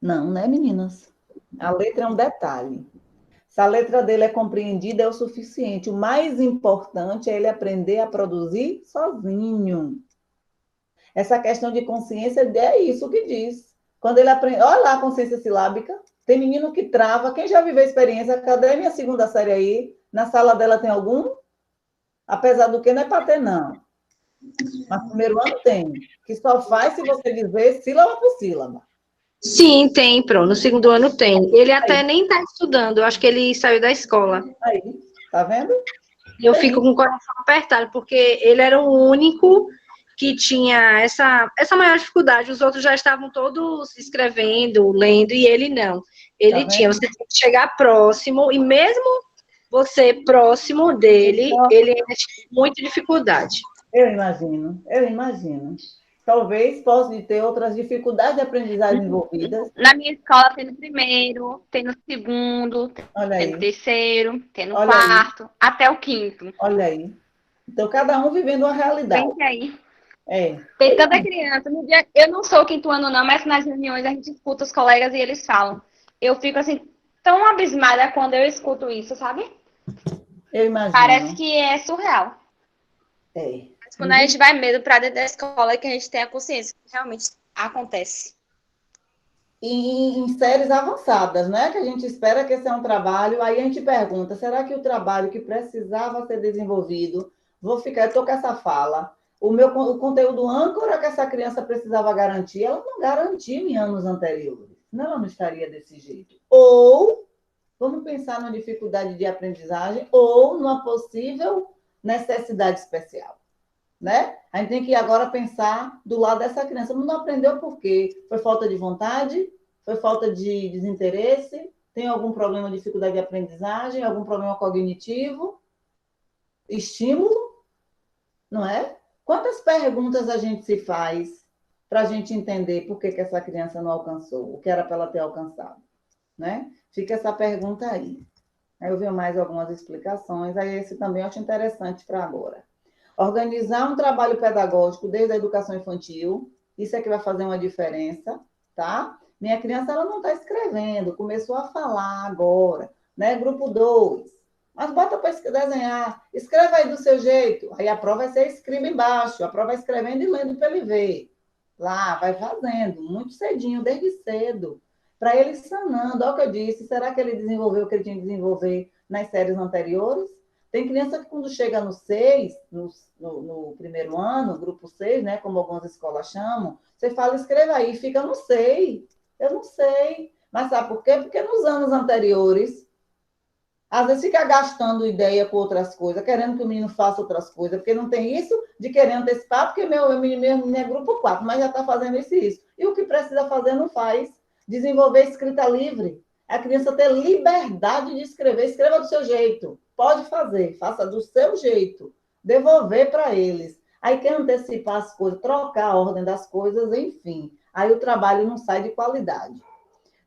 Não, né, meninas? A letra é um detalhe. Se a letra dele é compreendida, é o suficiente. O mais importante é ele aprender a produzir sozinho. Essa questão de consciência é isso que diz. Quando ele aprende. Olha lá a consciência silábica. Tem menino que trava. Quem já viveu a experiência? Cadê minha segunda série aí? Na sala dela tem algum? Apesar do que não é para ter, não. Mas primeiro ano tem. Que só faz se você dizer sílaba por sílaba. Sim, tem, Pro. No segundo ano tem. Ele até nem está estudando. Eu acho que ele saiu da escola. Aí, tá vendo? Eu fico com o coração apertado, porque ele era o único que tinha essa maior dificuldade. Os outros já estavam todos escrevendo, lendo, e ele não. Ele tinha. Você tem que chegar próximo, e mesmo você próximo dele, ele ainda tinha muita dificuldade. Eu imagino, eu imagino. Talvez possa ter outras dificuldades de aprendizagem envolvidas. Na minha escola tem no primeiro, tem no segundo, Olha tem aí. no terceiro, tem no Olha quarto, até o quinto. Olha aí. Então, cada um vivendo uma realidade. Vem aí. É. Tem tanta criança. No dia, eu não sou quinto ano, não, mas nas reuniões a gente escuta os colegas e eles falam. Eu fico assim, tão abismada quando eu escuto isso, sabe? Eu imagino. Parece que é surreal. É. Mas quando a gente vai mesmo para dentro da escola, é que a gente tem a consciência que realmente acontece. E em séries avançadas, né? Que a gente espera que esse é um trabalho. Aí a gente pergunta, será que o trabalho que precisava ser desenvolvido, eu estou com essa fala, o conteúdo âncora que essa criança precisava garantir, ela não garantiu em anos anteriores. Não, ela não estaria desse jeito. Ou, vamos pensar numa dificuldade de aprendizagem, ou numa possível necessidade especial. Né? A gente tem que agora pensar do lado dessa criança. Não aprendeu por quê? Foi falta de vontade? Foi falta de desinteresse? Tem algum problema de dificuldade de aprendizagem? Algum problema cognitivo? Estímulo? Não é? Quantas perguntas a gente se faz para a gente entender por que essa criança não alcançou o que era para ela ter alcançado? Né? Fica essa pergunta aí. Aí eu vi mais algumas explicações. Aí esse também eu acho interessante para agora. Organizar um trabalho pedagógico desde a educação infantil, isso é que vai fazer uma diferença, tá? Minha criança, ela não está escrevendo, começou a falar agora, né? Grupo 2. Mas bota para desenhar, escreva aí do seu jeito. Aí a prova vai ser escriba embaixo, a prova vai escrevendo e lendo para ele ver. Lá, vai fazendo, muito cedinho, desde cedo, para ele sanando. Olha o que eu disse, será que ele desenvolveu o que ele tinha que desenvolver nas séries anteriores? Tem criança que quando chega no 6, no primeiro ano, grupo 6, né, como algumas escolas chamam, você fala, escreva aí, fica, não sei, eu não sei. Mas sabe por quê? Porque nos anos anteriores, às vezes fica gastando ideia com outras coisas, querendo que o menino faça outras coisas, porque não tem isso de querer antecipar, porque meu menino é grupo 4, mas já está fazendo isso e isso. E o que precisa fazer não faz. Desenvolver escrita livre. A criança ter liberdade de escrever, escreva do seu jeito. Pode fazer, faça do seu jeito. Devolver para eles. Aí quer antecipar as coisas, trocar a ordem das coisas, enfim. Aí o trabalho não sai de qualidade.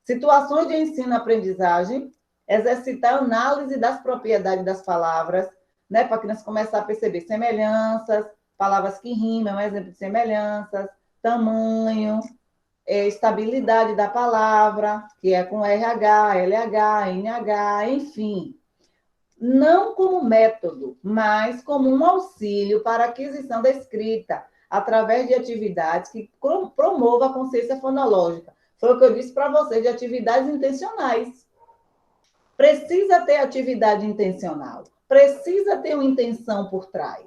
Situações de ensino-aprendizagem, exercitar a análise das propriedades das palavras, né, para a criança começar a perceber semelhanças, palavras que rimam, um exemplo de semelhanças, tamanho, estabilidade da palavra, que é com RH, LH, NH, enfim. Não como método, mas como um auxílio para a aquisição da escrita. através de atividades que promovam a consciência fonológica. Foi o que eu disse para vocês, de atividades intencionais. Precisa ter atividade intencional, precisa ter uma intenção por trás.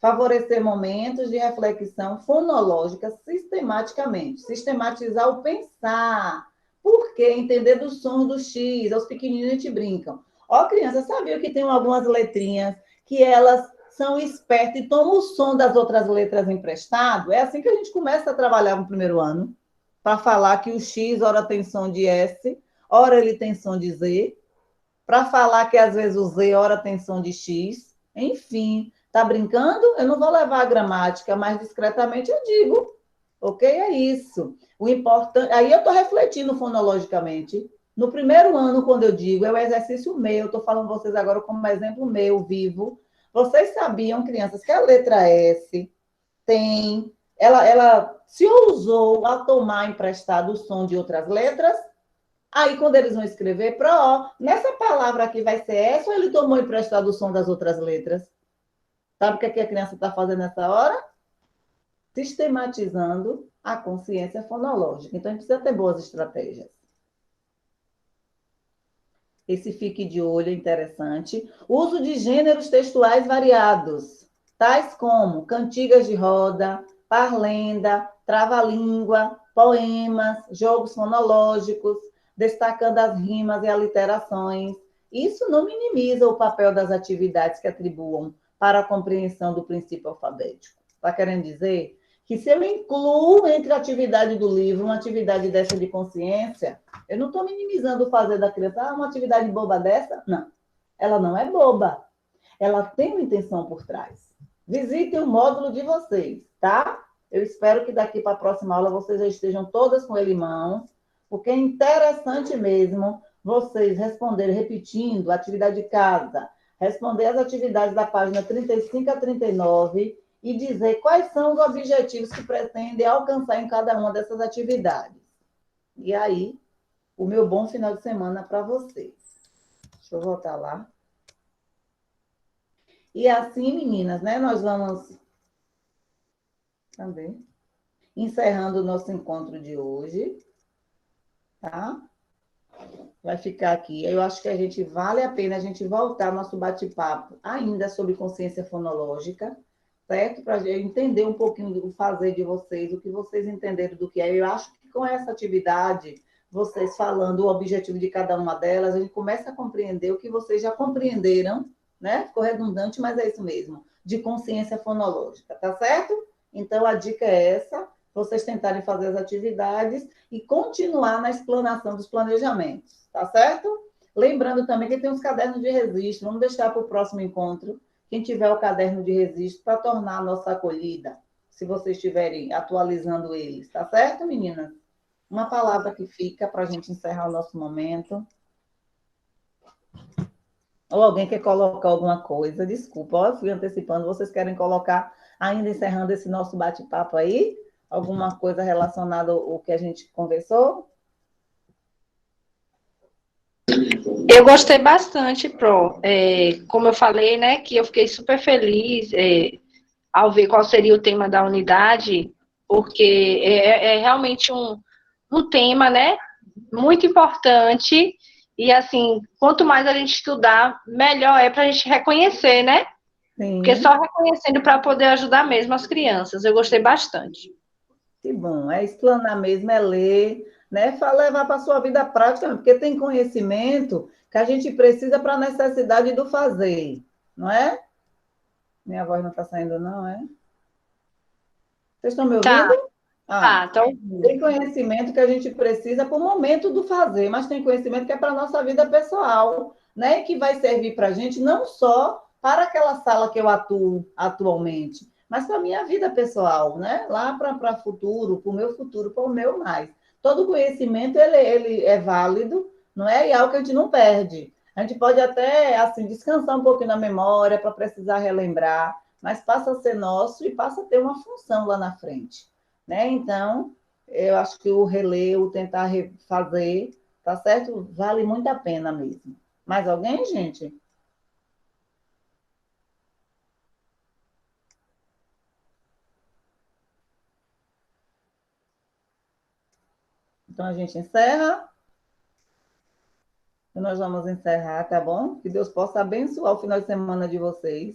Favorecer momentos de reflexão fonológica sistematicamente. Sistematizar o pensar. Por quê? Entender dos sons do X. Os pequeninos a gente brincam. Ó, criança, sabia que tem algumas letrinhas que elas são espertas e tomam o som das outras letras emprestado? É assim que a gente começa a trabalhar no primeiro ano, para falar que o X, ora tem som de S, ora ele tem som de Z, para falar que às vezes o Z, ora tem som de X. Enfim, tá brincando? Eu não vou levar a gramática, mas discretamente eu digo. Ok? É isso. O importante. Aí eu estou refletindo fonologicamente. No primeiro ano, quando eu digo, é o exercício meu, estou falando vocês agora como exemplo meu, vivo. Vocês sabiam, crianças, que a letra S tem. Ela se ousou a tomar emprestado o som de outras letras. Aí, quando eles vão escrever, nessa palavra aqui vai ser essa ou ele tomou emprestado o som das outras letras? Sabe o que a criança está fazendo nessa hora? Sistematizando a consciência fonológica. Então, a gente precisa ter boas estratégias. Esse fique de olho é interessante. Uso de gêneros textuais variados, tais como cantigas de roda, parlenda, trava-língua, poemas, jogos fonológicos, destacando as rimas e aliterações. Isso não minimiza o papel das atividades que atribuam para a compreensão do princípio alfabético. Está querendo dizer que se eu incluo entre a atividade do livro uma atividade dessa de consciência, eu não estou minimizando o fazer da criança. Uma atividade boba dessa? Não. Ela não é boba. Ela tem uma intenção por trás. Visitem o módulo de vocês, tá? Eu espero que daqui para a próxima aula vocês já estejam todas com ele em mãos, porque é interessante mesmo vocês responderem, repetindo a atividade de casa, responder as atividades da página 35 a 39 e dizer quais são os objetivos que pretendem alcançar em cada uma dessas atividades. E aí, o meu bom final de semana para vocês. Deixa eu voltar lá. E assim, meninas, né, nós vamos também encerrando o nosso encontro de hoje, tá? Vai ficar aqui. Eu acho que vale a pena a gente voltar ao nosso bate-papo ainda sobre consciência fonológica, certo? Para eu entender um pouquinho do fazer de vocês, o que vocês entenderam do que é. Eu acho que com essa atividade, vocês falando o objetivo de cada uma delas, a gente começa a compreender o que vocês já compreenderam, né? Ficou redundante, mas é isso mesmo, de consciência fonológica, tá certo? Então, a dica é essa, vocês tentarem fazer as atividades e continuar na explanação dos planejamentos, tá certo? Lembrando também que tem os cadernos de registro, vamos deixar para o próximo encontro, quem tiver o caderno de registro, para tornar a nossa acolhida, se vocês estiverem atualizando eles, tá certo, meninas? Uma palavra que fica para a gente encerrar o nosso momento. Ou alguém quer colocar alguma coisa? Desculpa, eu fui antecipando. Vocês querem colocar, ainda encerrando esse nosso bate-papo aí? Alguma coisa relacionada ao que a gente conversou? Eu gostei bastante, Pro. Como eu falei, né, que eu fiquei super feliz ao ver qual seria o tema da unidade, porque é realmente um tema, né, muito importante, e assim, quanto mais a gente estudar, melhor é para a gente reconhecer, né? Sim. Porque só reconhecendo para poder ajudar mesmo as crianças. Eu gostei bastante. Que bom, é explanar mesmo, é ler, né? Levar para a sua vida prática, porque tem conhecimento que a gente precisa para a necessidade do fazer, não é? Minha voz não está saindo, não, é? Vocês estão me ouvindo? Tá ouvindo. Tem conhecimento que a gente precisa para o momento do fazer, mas tem conhecimento que é para a nossa vida pessoal, né? Que vai servir para a gente não só para aquela sala que eu atuo atualmente, mas para a minha vida pessoal, né? Lá para o futuro, para o meu mais. Todo conhecimento, ele é válido, não é? E é algo que a gente não perde. A gente pode até, assim, descansar um pouquinho na memória para precisar relembrar, mas passa a ser nosso e passa a ter uma função lá na frente, né? Então, eu acho que o reler, o tentar refazer, tá certo? Vale muito a pena mesmo. Mais alguém, gente? Então, a gente encerra. E nós vamos encerrar, tá bom? Que Deus possa abençoar o final de semana de vocês.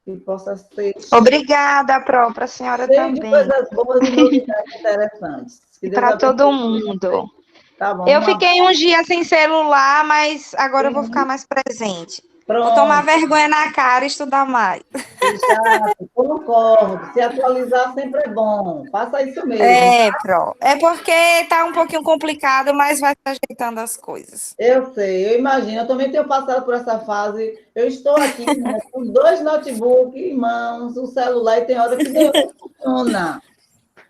Que possa ser Obrigada, Pro, para a senhora cheio de também. coisas boas e novidades interessantes. Que E Deus para todo abençoe. mundo. Tá bom, Eu um fiquei uns dias sem celular, mas agora eu vou ficar abraço. mais presente. Vou tomar Pronto. vergonha na cara e estudar mais. Exato, concordo. Se atualizar sempre é bom. Faça isso mesmo. É, Pro. É porque tá um pouquinho complicado, mas vai se ajeitando as coisas. Eu sei, eu imagino. Eu também tenho passado por essa fase. Eu estou aqui, né, com 2 notebooks em mãos, o celular, e tem hora que não funciona.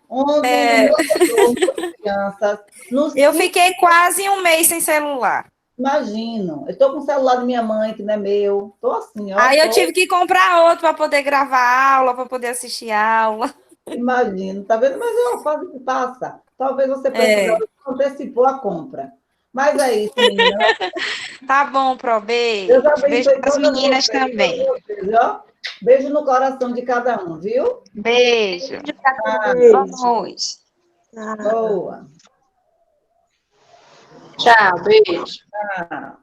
Ontem, no meu setor, com crianças, nos Eu 15, fiquei quase um mês sem celular. imagino. Eu estou com o celular da minha mãe, que não é meu. Estou assim, ó. Aí eu tive que comprar outro para poder gravar aula, para poder assistir aula. Imagino, tá vendo? Mas é uma fase que passa. Talvez você É. precisava antecipou a compra. Mas é isso, menina. Tá bom, Pro. Deus Beijo. Beijo abençoe para as todas meninas vocês, todos também. vocês, ó. Beijo no coração de cada um, viu? Beijo. Boa Beijo. noite. Tchau. Boa. Tchau, beijo. Tchau.